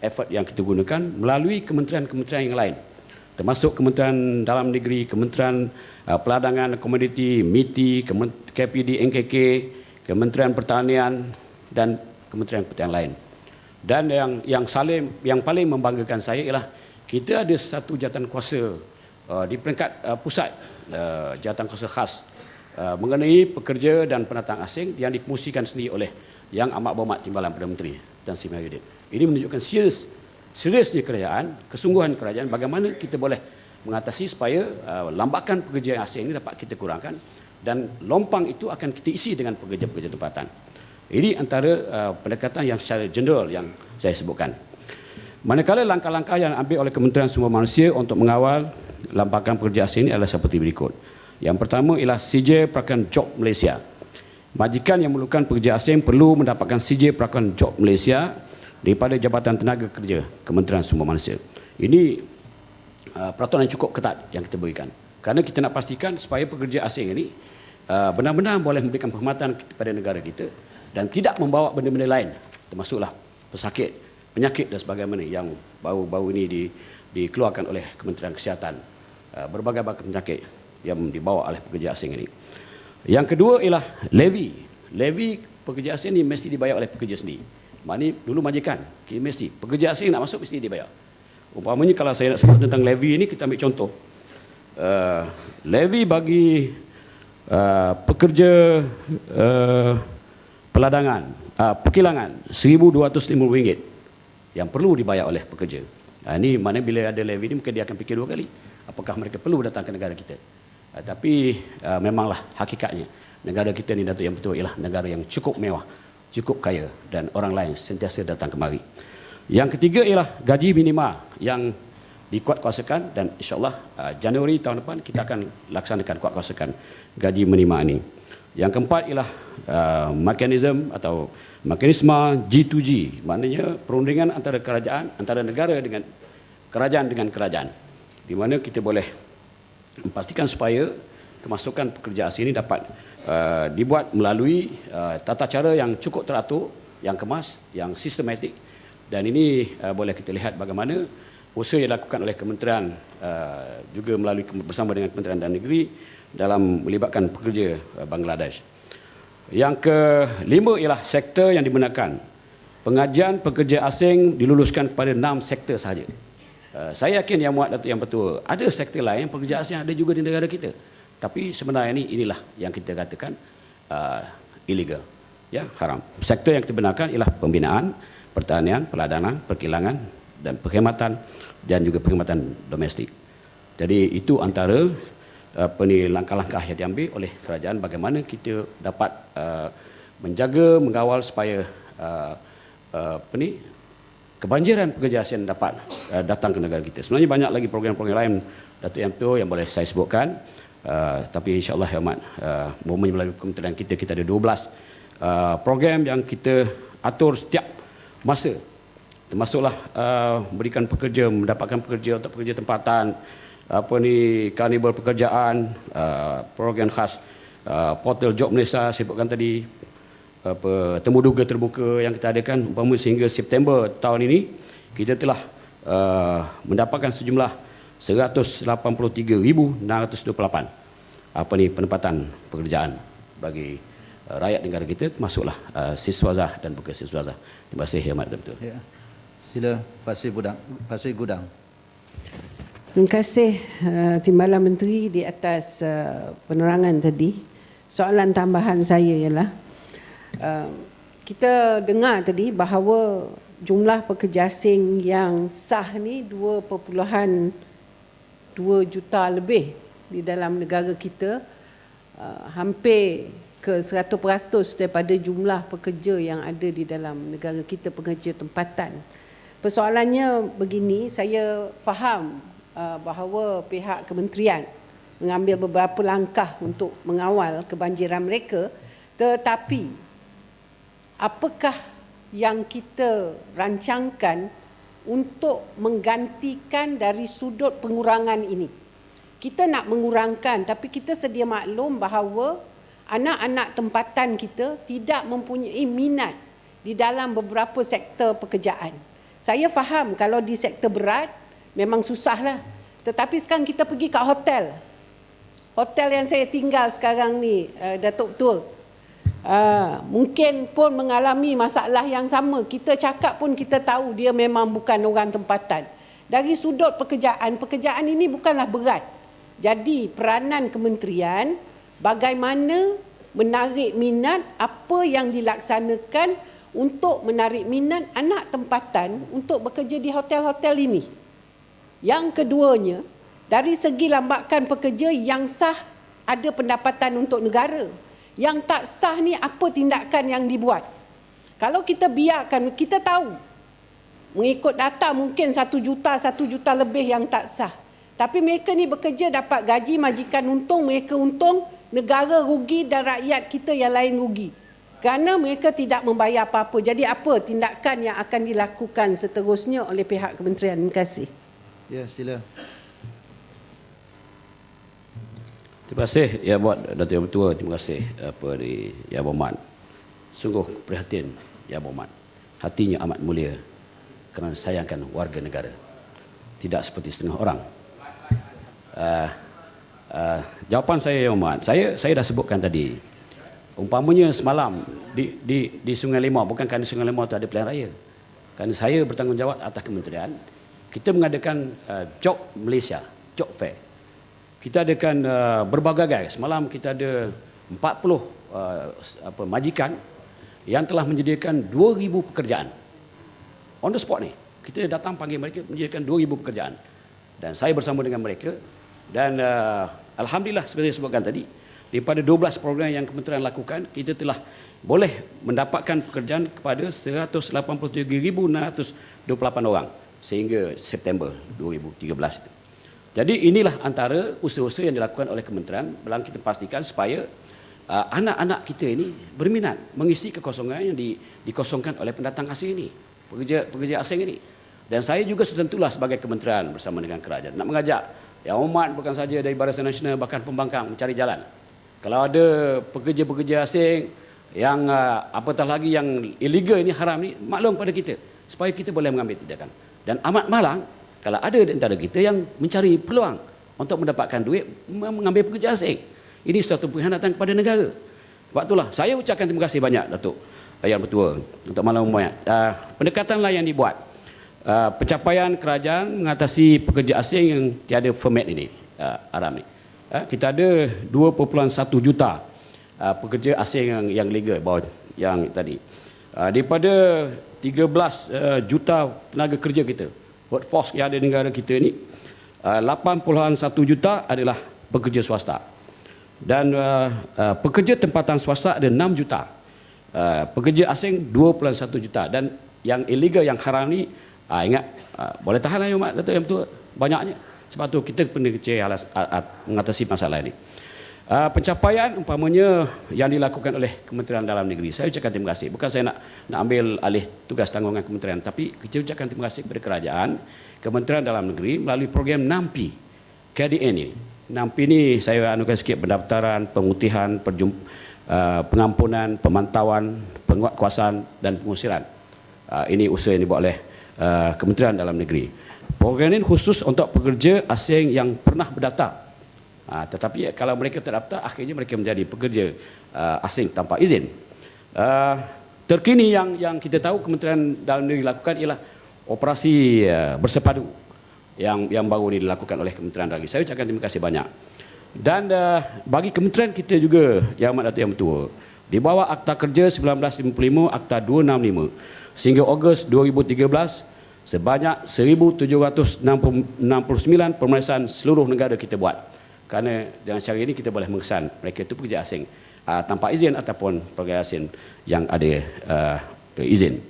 effort yang kita gunakan melalui kementerian-kementerian yang lain, termasuk Kementerian Dalam Negeri, Kementerian Peladangan Komoditi, MITI, KPD, NKK, Kementerian Pertanian dan kementerian-kementerian lain. Dan yang paling membanggakan saya ialah kita ada satu jawatan kuasa di peringkat pusat, jawatan kuasa khas mengenai pekerja dan pendatang asing yang dikemusikan sendiri oleh Yang Amat Berhormat Timbalan Perdana Menteri Tan Sri Mahyudin. Ini menunjukkan seriusnya kerajaan, kesungguhan kerajaan bagaimana kita boleh mengatasi supaya lambakan pekerja asing ini dapat kita kurangkan dan lompang itu akan kita isi dengan pekerja-pekerja tempatan. Ini antara pendekatan yang secara general yang saya sebutkan. Manakala langkah-langkah yang diambil oleh Kementerian Sumber Manusia untuk mengawal lambakan pekerja asing ini adalah seperti berikut. Yang pertama ialah CJ Perakan Job Malaysia. Majikan yang memerlukan pekerja asing perlu mendapatkan CJ Perakan Job Malaysia daripada Jabatan Tenaga Kerja Kementerian Sumber Manusia. Ini peraturan yang cukup ketat yang kita berikan. Kerana kita nak pastikan supaya pekerja asing ini benar-benar boleh memberikan penghormatan kepada negara kita dan tidak membawa benda-benda lain, termasuklah pesakit, penyakit dan sebagainya yang baru-baru ini dikeluarkan oleh Kementerian Kesihatan. Berbagai-bagai penyakit yang dibawa oleh pekerja asing ini. Yang kedua ialah levy. Levy pekerja asing ini mesti dibayar oleh pekerja sendiri. Maknanya dulu majikan, kini mesti. Pekerja asing nak masuk mesti dibayar. Umpamanya kalau saya nak sebut tentang levy ini, kita ambil contoh. Levy bagi pekerja peladangan, perkilangan RM1,250 yang perlu dibayar oleh pekerja. Ini mana bila ada levy ini mungkin dia akan fikir dua kali. Apakah mereka perlu datang ke negara kita? Tapi memanglah hakikatnya negara kita ni Datuk Yang Betul ialah negara yang cukup mewah, cukup kaya dan orang lain sentiasa datang kemari. Yang ketiga ialah gaji minima yang dikuatkuasakan dan insyaAllah Januari tahun depan kita akan laksanakan kuatkuasakan gaji minima ini. Yang keempat ialah mekanisme atau mekanisme G2G, maknanya perundingan antara kerajaan, antara negara dengan kerajaan, di mana kita boleh memastikan supaya kemasukan pekerja asing ini dapat dibuat melalui tata cara yang cukup teratur, yang kemas, yang sistematik, dan ini boleh kita lihat bagaimana usaha yang dilakukan oleh kementerian juga melalui bersama dengan Kementerian Dalam Negeri dalam melibatkan pekerja Bangladesh. Yang kelima ialah sektor yang digunakan. Pengajian pekerja asing diluluskan kepada 6 sektor sahaja. Saya yakin Yang Muat Datuk Yang Betul, ada sektor lain pekerja asing ada juga di negara kita. Tapi sebenarnya inilah yang kita katakan illegal, ya, haram. Sektor yang kita benarkan ialah pembinaan, pertanian, peladanan, perkilangan dan perkhidmatan dan juga perkhidmatan domestik. Jadi itu antara langkah-langkah yang diambil oleh kerajaan bagaimana kita dapat menjaga, mengawal supaya kebanjiran pekerja asing dapat datang ke negara kita. Sebenarnya banyak lagi program-program lain Datuk Yang Betul yang boleh saya sebutkan. Tapi insyaAllah Yang Amat, melalui kementerian kita ada 12 program yang kita atur setiap masa. Termasuklah memberikan pekerja, mendapatkan pekerja untuk pekerja tempatan, karnibal pekerjaan, program khas portal Job Malaysia saya sebutkan tadi, temu duga terbuka yang kita adakan umpama sehingga September tahun ini kita telah mendapatkan sejumlah 183,628 penempatan pekerjaan bagi rakyat negara kita, termasuklah siswazah dan bukan siswazah. Terima kasih Yang Amat Betul. Ya. Sila Pasir Gudang. Terima kasih Timbalan Menteri di atas penerangan tadi. Soalan tambahan saya ialah kita dengar tadi bahawa jumlah pekerja asing yang sah ni 2.2 juta lebih di dalam negara kita, hampir ke 100% daripada jumlah pekerja yang ada di dalam negara kita, pekerja tempatan. Persoalannya begini, saya faham bahawa pihak kementerian mengambil beberapa langkah untuk mengawal kebanjiran mereka, tetapi apakah yang kita rancangkan untuk menggantikan dari sudut pengurangan ini? Kita nak mengurangkan, tapi kita sedia maklum bahawa anak-anak tempatan kita tidak mempunyai minat di dalam beberapa sektor pekerjaan. Saya faham kalau di sektor berat memang susahlah. Tetapi sekarang kita pergi kat hotel. Hotel yang saya tinggal sekarang ni, Datuk Ketua, mungkin pun mengalami masalah yang sama. Kita cakap pun kita tahu dia memang bukan orang tempatan. Dari sudut pekerjaan ini bukanlah berat. Jadi peranan kementerian bagaimana menarik minat, apa yang dilaksanakan untuk menarik minat anak tempatan untuk bekerja di hotel-hotel ini. Yang keduanya, dari segi lambakan pekerja yang sah ada pendapatan untuk negara. Yang tak sah ni apa tindakan yang dibuat? Kalau kita biarkan, kita tahu mengikut data mungkin 1 juta lebih yang tak sah. Tapi mereka ni bekerja dapat gaji, majikan untung, mereka untung, negara rugi dan rakyat kita yang lain rugi. Kerana mereka tidak membayar apa-apa. Jadi apa tindakan yang akan dilakukan seterusnya oleh pihak kementerian? Terima kasih. Ya, sila. Terima kasih Ya Buat Datuk Yang Bertuah. Terima kasih Yang Berhormat. Sungguh prihatin Yang Berhormat. Hatinya amat mulia kerana sayangkan warga negara. Tidak seperti setengah orang. Jawapan saya Yang Berhormat, saya dah sebutkan tadi. Umpamanya semalam di Sungai Limau, bukan kerana Sungai Limau itu ada pilihan raya. Kerana saya bertanggungjawab atas kementerian, kita mengadakan Jog Malaysia, Jog Fair. Kita adakan berbagai, semalam kita ada 40 majikan yang telah menyediakan 2,000 pekerjaan. On the spot ni, kita datang panggil mereka menyediakan 2,000 pekerjaan. Dan saya bersama dengan mereka dan alhamdulillah seperti saya sebutkan tadi, daripada 12 program yang kementerian lakukan, kita telah boleh mendapatkan pekerjaan kepada 183,628 orang sehingga September 2013 itu. Jadi inilah antara usaha-usaha yang dilakukan oleh kementerian dalam kita pastikan supaya anak-anak kita ini berminat mengisi kekosongan yang dikosongkan oleh pendatang asing ini, pekerja asing ini. Dan saya juga tentulah sebagai kementerian bersama dengan kerajaan nak mengajak Yang Berhormat bukan saja dari Barisan Nasional bahkan pembangkang mencari jalan. Kalau ada pekerja-pekerja asing yang apatah lagi yang illegal ini, haram ini, maklum pada kita supaya kita boleh mengambil tindakan. Dan amat malang kalau ada di antara kita yang mencari peluang untuk mendapatkan duit mengambil pekerja asing. Ini suatu pengkhianatan kepada negara. Sebab itulah saya ucapkan terima kasih banyak Datuk Yang Bertuah untuk malam Berhormat. Pendekatanlah yang dibuat. Pencapaian kerajaan mengatasi pekerja asing yang tiada permit ini, haram ni. Kita ada 2.1 juta pekerja asing yang legal bawah yang tadi. Daripada 13 juta tenaga kerja kita, workforce yang ada di negara kita ini, 8.1 juta adalah pekerja swasta. Dan pekerja tempatan swasta ada 6 juta. Pekerja asing 2.1 juta. Dan yang illegal, yang haram ni, ingat, boleh tahanlah Yang Berhormat Datuk Yang Bertuah, banyaknya. Sebab tu kita kena mengatasi masalah ini. Pencapaian umpamanya yang dilakukan oleh Kementerian Dalam Negeri, saya ucapkan terima kasih. Bukan saya nak ambil alih tugas tanggungan kementerian, tapi kita ucapkan terima kasih kepada kerajaan, Kementerian Dalam Negeri melalui program NAMPI, KDN ini. NAMPI ini saya anukan sikit pendaftaran, pemutihan, pengampunan, pemantauan, penguatkuasaan dan pengusiran. Ini usaha yang dibuat oleh Kementerian Dalam Negeri. Program ini khusus untuk pekerja asing yang pernah berdaftar. Tetapi kalau mereka terdaftar, akhirnya mereka menjadi pekerja asing tanpa izin. Terkini yang kita tahu Kementerian Dalam Negeri lakukan ialah operasi bersepadu yang baru ini dilakukan oleh Kementerian Dalam Negeri. Saya ucapkan terima kasih banyak. Dan bagi kementerian kita juga, Yang Amat Datuk Yang Bertuah, di bawah Akta Kerja 1955, Akta 265, sehingga Ogos 2013, sebanyak 1,769 pemeriksaan seluruh negara kita buat. Kerana dengan cara ini kita boleh mengesan mereka itu pekerja asing tanpa izin ataupun pekerja asing yang ada izin.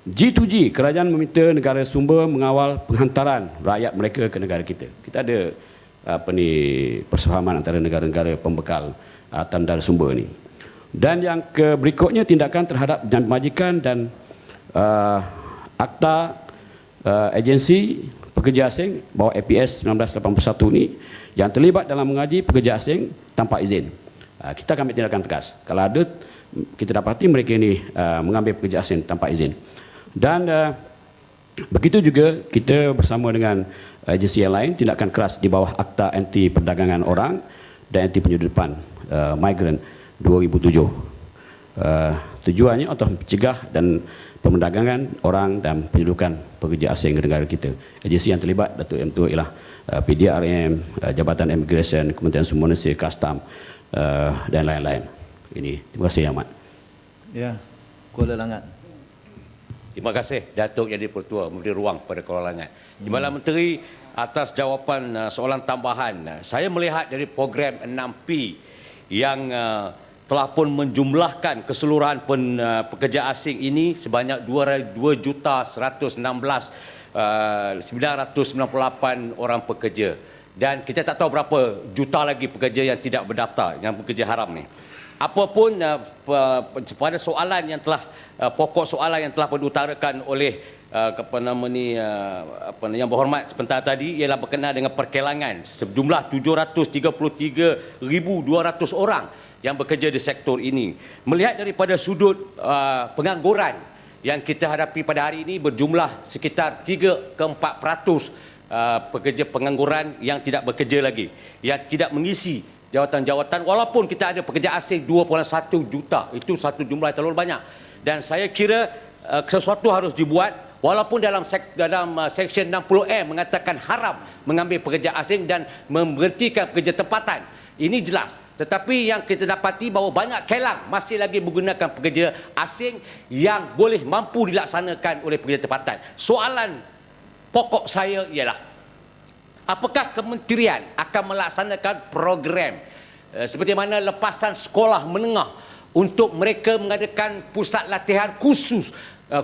G2G, kerajaan meminta negara sumber mengawal penghantaran rakyat mereka ke negara kita. Kita ada persefahaman antara negara-negara pembekal tanda sumber ini. Dan yang berikutnya, tindakan terhadap majikan dan akta agensi pekerja asing bawah APS 1981 ini yang terlibat dalam mengaji pekerja asing tanpa izin. Kita akan ambil tindakan tegas. Kalau ada kita dapati mereka ini mengambil pekerja asing tanpa izin. Dan begitu juga kita bersama dengan agensi yang lain tindakan keras di bawah Akta Anti Perdagangan Orang dan Anti Penyeludupan Migran 2007. Tujuannya untuk mencegah dan perdagangan orang dan penyeludupan pekerja asing ke negara kita. Agensi yang terlibat Datuk Yang Bertuah ialah PDRM, Jabatan Imigresen, Kementerian Sumber Manusia, Kastam dan lain-lain. Ini terima kasih Yang Amat. Ya, Kuala Langat. Terima kasih Datuk Yang Di-Pertua memberi ruang kepada Kuala Langat. Timbalan Menteri, atas jawapan soalan tambahan. Saya melihat dari program 6P yang telah pun menjumlahkan keseluruhan pekerja asing ini sebanyak 2.998 orang pekerja. Dan kita tak tahu berapa juta lagi pekerja yang tidak berdaftar, yang pekerja haram ni. Apapun pada soalan yang telah pokok soalan yang telah diutarakan oleh yang berhormat sebentar tadi ialah berkenaan dengan perkelangan sejumlah 733,200 orang yang bekerja di sektor ini. Melihat daripada sudut pengangguran yang kita hadapi pada hari ini berjumlah sekitar 3 ke 4% pekerja pengangguran yang tidak bekerja lagi, yang tidak mengisi jawatan-jawatan, walaupun kita ada pekerja asing 2.1 juta. Itu satu jumlah yang terlalu banyak. Dan saya kira sesuatu harus dibuat, walaupun dalam Seksyen 60M mengatakan haram mengambil pekerja asing dan memberhentikan pekerja tempatan. Ini jelas. Tetapi yang kita dapati bahawa banyak kelang masih lagi menggunakan pekerja asing yang boleh mampu dilaksanakan oleh pekerja tempatan. Soalan pokok saya ialah, apakah kementerian akan melaksanakan program seperti mana lepasan sekolah menengah untuk mereka mengadakan pusat latihan khusus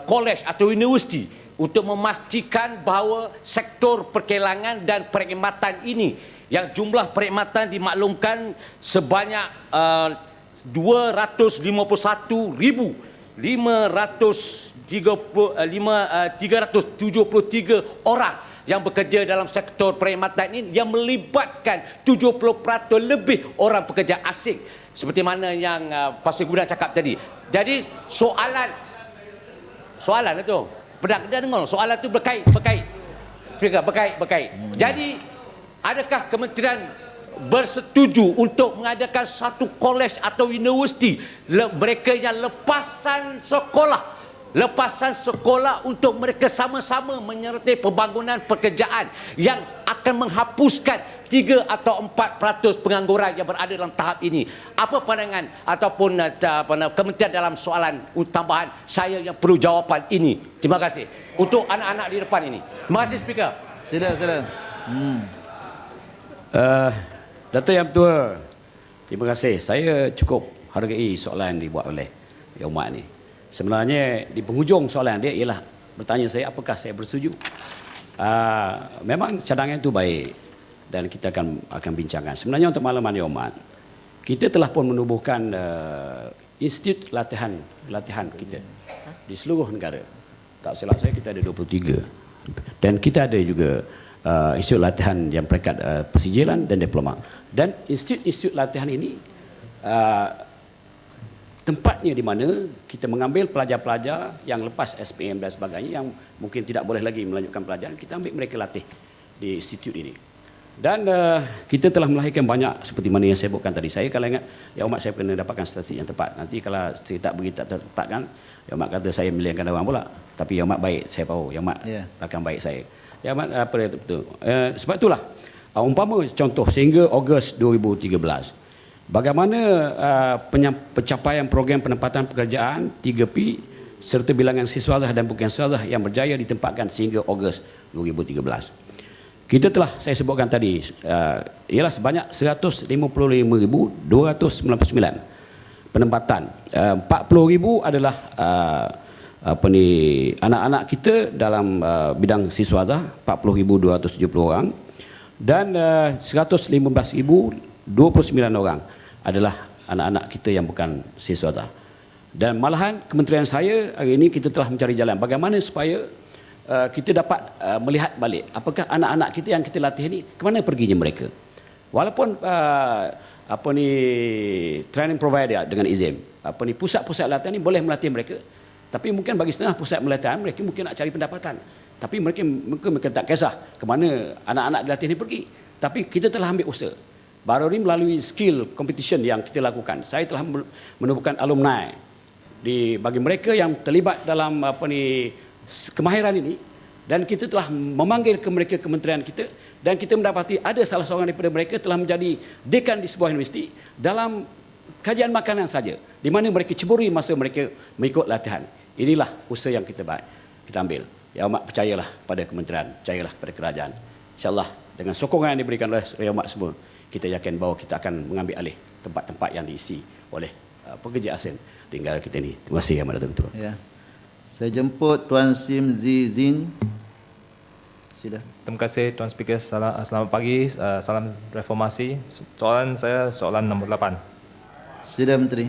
kolej atau universiti untuk memastikan bahawa sektor perkelangan dan perkhidmatan ini yang jumlah perkhidmatan dimaklumkan sebanyak 251,373 orang yang bekerja dalam sektor perkhidmatan ini, yang melibatkan 70% lebih orang pekerja asing seperti mana yang Pasir Gudang cakap tadi. Jadi soalan itu pedang dia dengar, soalan itu berkait. Jadi adakah kementerian bersetuju untuk mengadakan satu kolej atau universiti mereka yang lepasan sekolah untuk mereka sama-sama menyertai pembangunan pekerjaan yang akan menghapuskan 3 atau 4% pengangguran yang berada dalam tahap ini. Apa pandangan ataupun kementerian dalam soalan tambahan saya yang perlu jawapan ini? Terima kasih. Untuk anak-anak di depan ini. Terima kasih, Speaker. Sila. Dato' Yang Pertua, terima kasih. Saya cukup hargai soalan yang dibuat oleh Yang Amat ni. Sebenarnya di penghujung soalan dia ialah bertanya saya apakah saya bersetuju. Memang cadangan itu baik dan kita akan bincangkan. Sebenarnya untuk makluman Yang Amat, kita telah pun menubuhkan institut latihan kita di seluruh negara. Tak silap saya kita ada 23 dan kita ada juga institut latihan yang peringkat persijilan dan diploma. Dan institut latihan ini tempatnya di mana kita mengambil pelajar-pelajar yang lepas SPM dan sebagainya yang mungkin tidak boleh lagi melanjutkan pelajaran, kita ambil mereka latih di institut ini. Dan kita telah melahirkan banyak seperti mana yang saya sebutkan tadi. Saya kalau ingat, Yang Amat saya kena dapatkan statistik yang tepat. Nanti kalau saya tak bagi tak tepat kan, Yang Amat kata saya milihkan orang pula. Tapi Yang Amat baik, saya tahu Yang Amat akan baik saya. Yang Amat apa dia betul. Sebab itulah umpama contoh sehingga Ogos 2013 bagaimana pencapaian program penempatan pekerjaan 3P serta bilangan siswazah dan bukan siswazah yang berjaya ditempatkan sehingga Ogos 2013. Kita telah saya sebutkan tadi ialah sebanyak 155,299 penempatan. 40,000 adalah anak-anak kita dalam bidang siswazah, 40,270 orang, dan 115,029 orang adalah anak-anak kita yang bukan siswazah. Dan malahan kementerian saya hari ini kita telah mencari jalan bagaimana supaya kita dapat melihat balik apakah anak-anak kita yang kita latih ini ke mana perginya mereka. Walaupun training provider dengan izin, pusat-pusat latihan ini boleh melatih mereka, tapi mungkin bagi setengah pusat pelatihan mereka mungkin nak cari pendapatan. Tapi mereka tak kisah ke mana anak-anak dilatih ini pergi. Tapi kita telah ambil usaha. Baru ini melalui skill competition yang kita lakukan, saya telah menubuhkan alumni bagi mereka yang terlibat dalam kemahiran ini, dan kita telah memanggil ke mereka kementerian kita, dan kita mendapati ada salah seorang daripada mereka telah menjadi dekan di sebuah universiti dalam kajian makanan saja, di mana mereka ceburi masa mereka mengikut latihan. Inilah usaha yang kita ambil. Ya Amat, percayalah pada kementerian, percayalah pada kerajaan. InsyaAllah dengan sokongan yang diberikan oleh Yang Amat semua, kita yakin bahawa kita akan mengambil alih tempat-tempat yang diisi oleh pekerja asing di negara kita ini. Terima kasih Yang Amat Datuk Ketua. Ya. Saya jemput Tuan Sim Zin. Sila. Terima kasih Tuan Speaker. Selamat pagi. Salam reformasi. Soalan saya soalan nombor 8. Sila Menteri.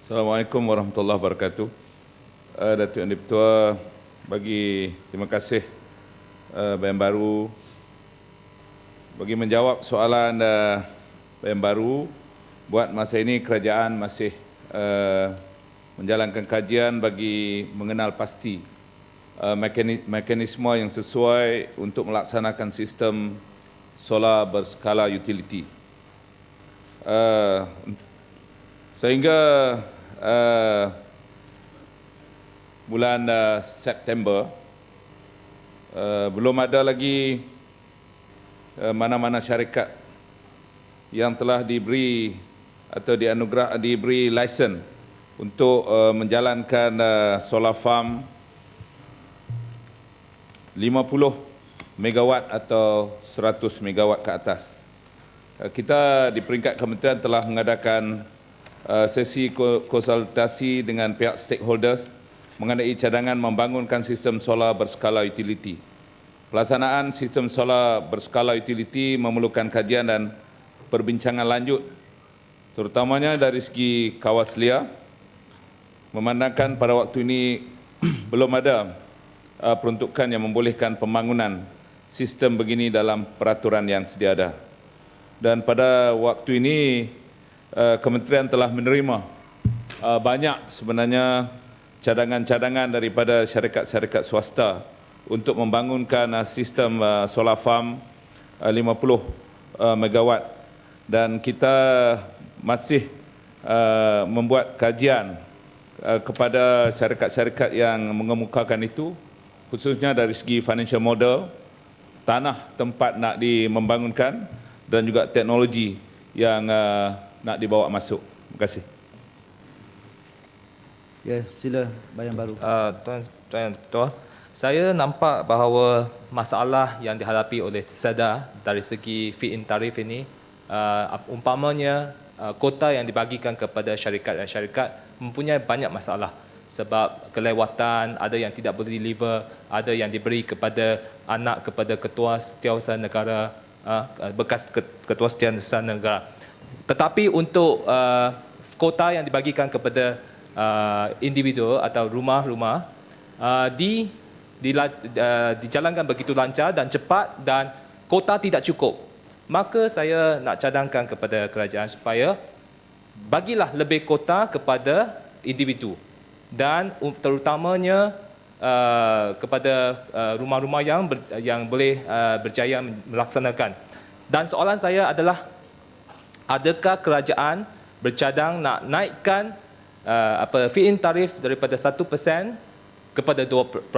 Assalamualaikum warahmatullahi wabarakatuh. Datuk Yang Di-Pertua, terima kasih Bayan Baru bagi menjawab soalan Bayan Baru. Buat masa ini kerajaan masih menjalankan kajian bagi mengenal pasti mekanisme yang sesuai untuk melaksanakan sistem solar berskala utility. Sehingga bulan September belum ada lagi mana-mana syarikat yang telah diberi atau diberi lisen untuk menjalankan solar farm 50 megawatt atau 100 megawatt ke atas. Kita di peringkat kementerian telah mengadakan sesi konsultasi dengan pihak stakeholders mengenai cadangan membangunkan sistem solar berskala utility. Pelaksanaan sistem solar berskala utility memerlukan kajian dan perbincangan lanjut, terutamanya dari segi kawaslia, memandangkan pada waktu ini belum ada peruntukan yang membolehkan pembangunan sistem begini dalam peraturan yang sedia ada. Dan pada waktu ini kementerian telah menerima banyak sebenarnya cadangan-cadangan daripada syarikat-syarikat swasta untuk membangunkan sistem solar farm 50 megawatt, dan kita masih membuat kajian kepada syarikat-syarikat yang mengemukakan itu, khususnya dari segi financial model, tanah tempat nak membangunkan dan juga teknologi yang nak dibawa masuk. Terima kasih. Ya, sila Bayan Baru. Tuan Ketua, saya nampak bahawa masalah yang dihadapi oleh SEDA dari segi feed-in tarif ini, umpamanya kota yang dibagikan kepada syarikat mempunyai banyak masalah sebab kelewatan, ada yang tidak boleh deliver, ada yang diberi kepada kepada ketua setiausaha negara, bekas ketua setiausaha negara. Tetapi untuk kota yang dibagikan kepada individu atau rumah-rumah dijalankan begitu lancar dan cepat dan kota tidak cukup. Maka saya nak cadangkan kepada kerajaan supaya bagilah lebih kota kepada individu dan terutamanya kepada rumah-rumah yang boleh berjaya melaksanakan. Dan soalan saya adalah, adakah kerajaan bercadang nak naikkan feed-in tarif daripada 1% kepada 2%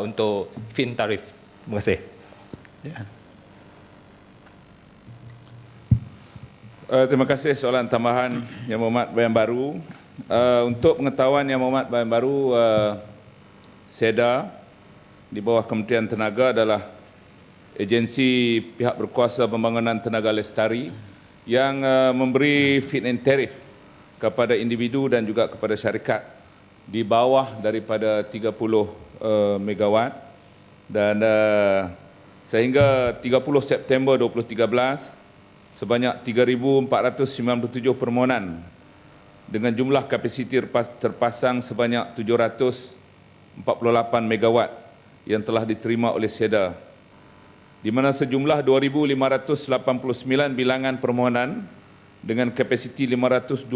untuk feed-in tarif? Terima kasih. Ya. Terima kasih soalan tambahan Yang Berhormat Bayan Baru. Untuk pengetahuan Yang Berhormat Bayan Baru, SEDA di bawah Kementerian Tenaga adalah agensi pihak berkuasa pembangunan tenaga lestari yang memberi feed-in tarif kepada individu dan juga kepada syarikat di bawah daripada 30 megawatt, dan sehingga 30 September 2013 sebanyak 3,497 permohonan dengan jumlah kapasiti terpasang sebanyak 748 megawatt yang telah diterima oleh SEDA, di mana sejumlah 2,589 bilangan permohonan dengan kapasiti 520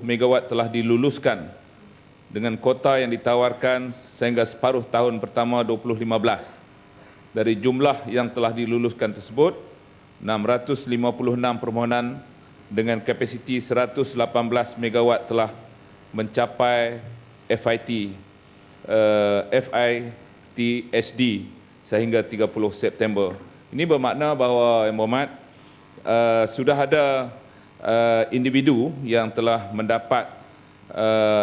megawatt telah diluluskan dengan kota yang ditawarkan sehingga separuh tahun pertama 2015. Dari jumlah yang telah diluluskan tersebut, 656 permohonan dengan kapasiti 118 megawatt telah mencapai FITSD sehingga 30 September. Ini bermakna bahawa Yang Berhormat sudah ada individu yang telah mendapat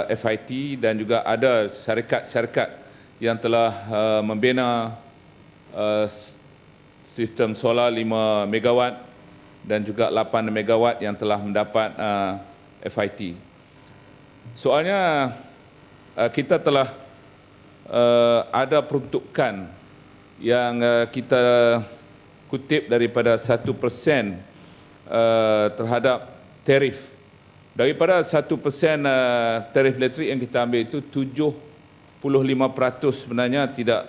FIT dan juga ada syarikat-syarikat yang telah membina sistem solar 5 megawatt dan juga 8 megawatt yang telah mendapat FIT. Soalnya kita telah ada peruntukan yang kita kutip daripada 1% terhadap tarif. Daripada 1% tarif elektrik yang kita ambil itu 75% sebenarnya tidak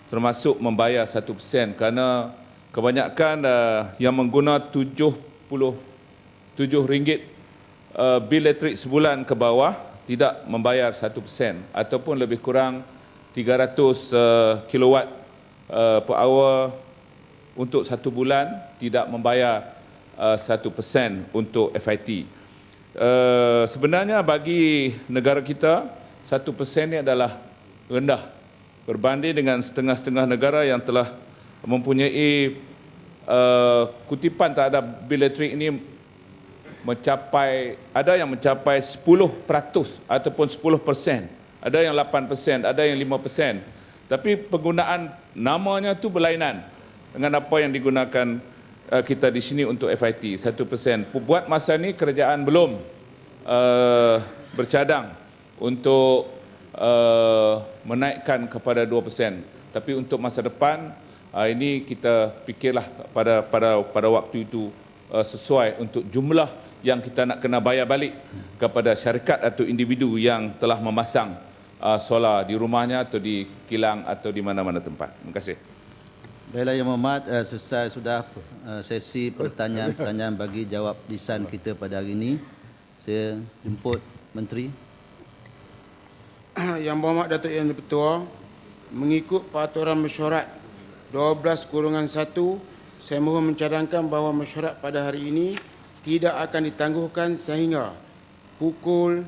termasuk membayar 1% kerana kebanyakan yang mengguna RM77 bil elektrik sebulan ke bawah tidak membayar 1% ataupun lebih kurang 300 kilowatt per hour untuk 1 bulan tidak membayar 1% untuk FIT. Sebenarnya bagi negara kita 1% ini adalah rendah berbanding dengan setengah-setengah negara yang telah mempunyai kutipan terhadap bil elektrik ini mencapai, ada yang mencapai 10% ataupun 10%, ada yang 8%, ada yang 5%. Tapi penggunaan namanya tu berlainan dengan apa yang digunakan kita di sini untuk FIT 1%. Buat masa ini kerajaan belum bercadang untuk menaikkan kepada 2%. Tapi untuk masa depan ini kita fikirlah pada waktu itu sesuai untuk jumlah yang kita nak kena bayar balik kepada syarikat atau individu yang telah memasang solar di rumahnya atau di kilang atau di mana-mana tempat. Terima kasih. Baiklah Yang Berhormat, selesai sudah sesi pertanyaan-pertanyaan bagi jawab lisan kita pada hari ini. Saya jemput Menteri. Yang Berhormat Datuk Yang Di-Pertua, mengikut peraturan mesyuarat 12/1, saya mohon mencadangkan bahawa mesyuarat pada hari ini tidak akan ditangguhkan sehingga pukul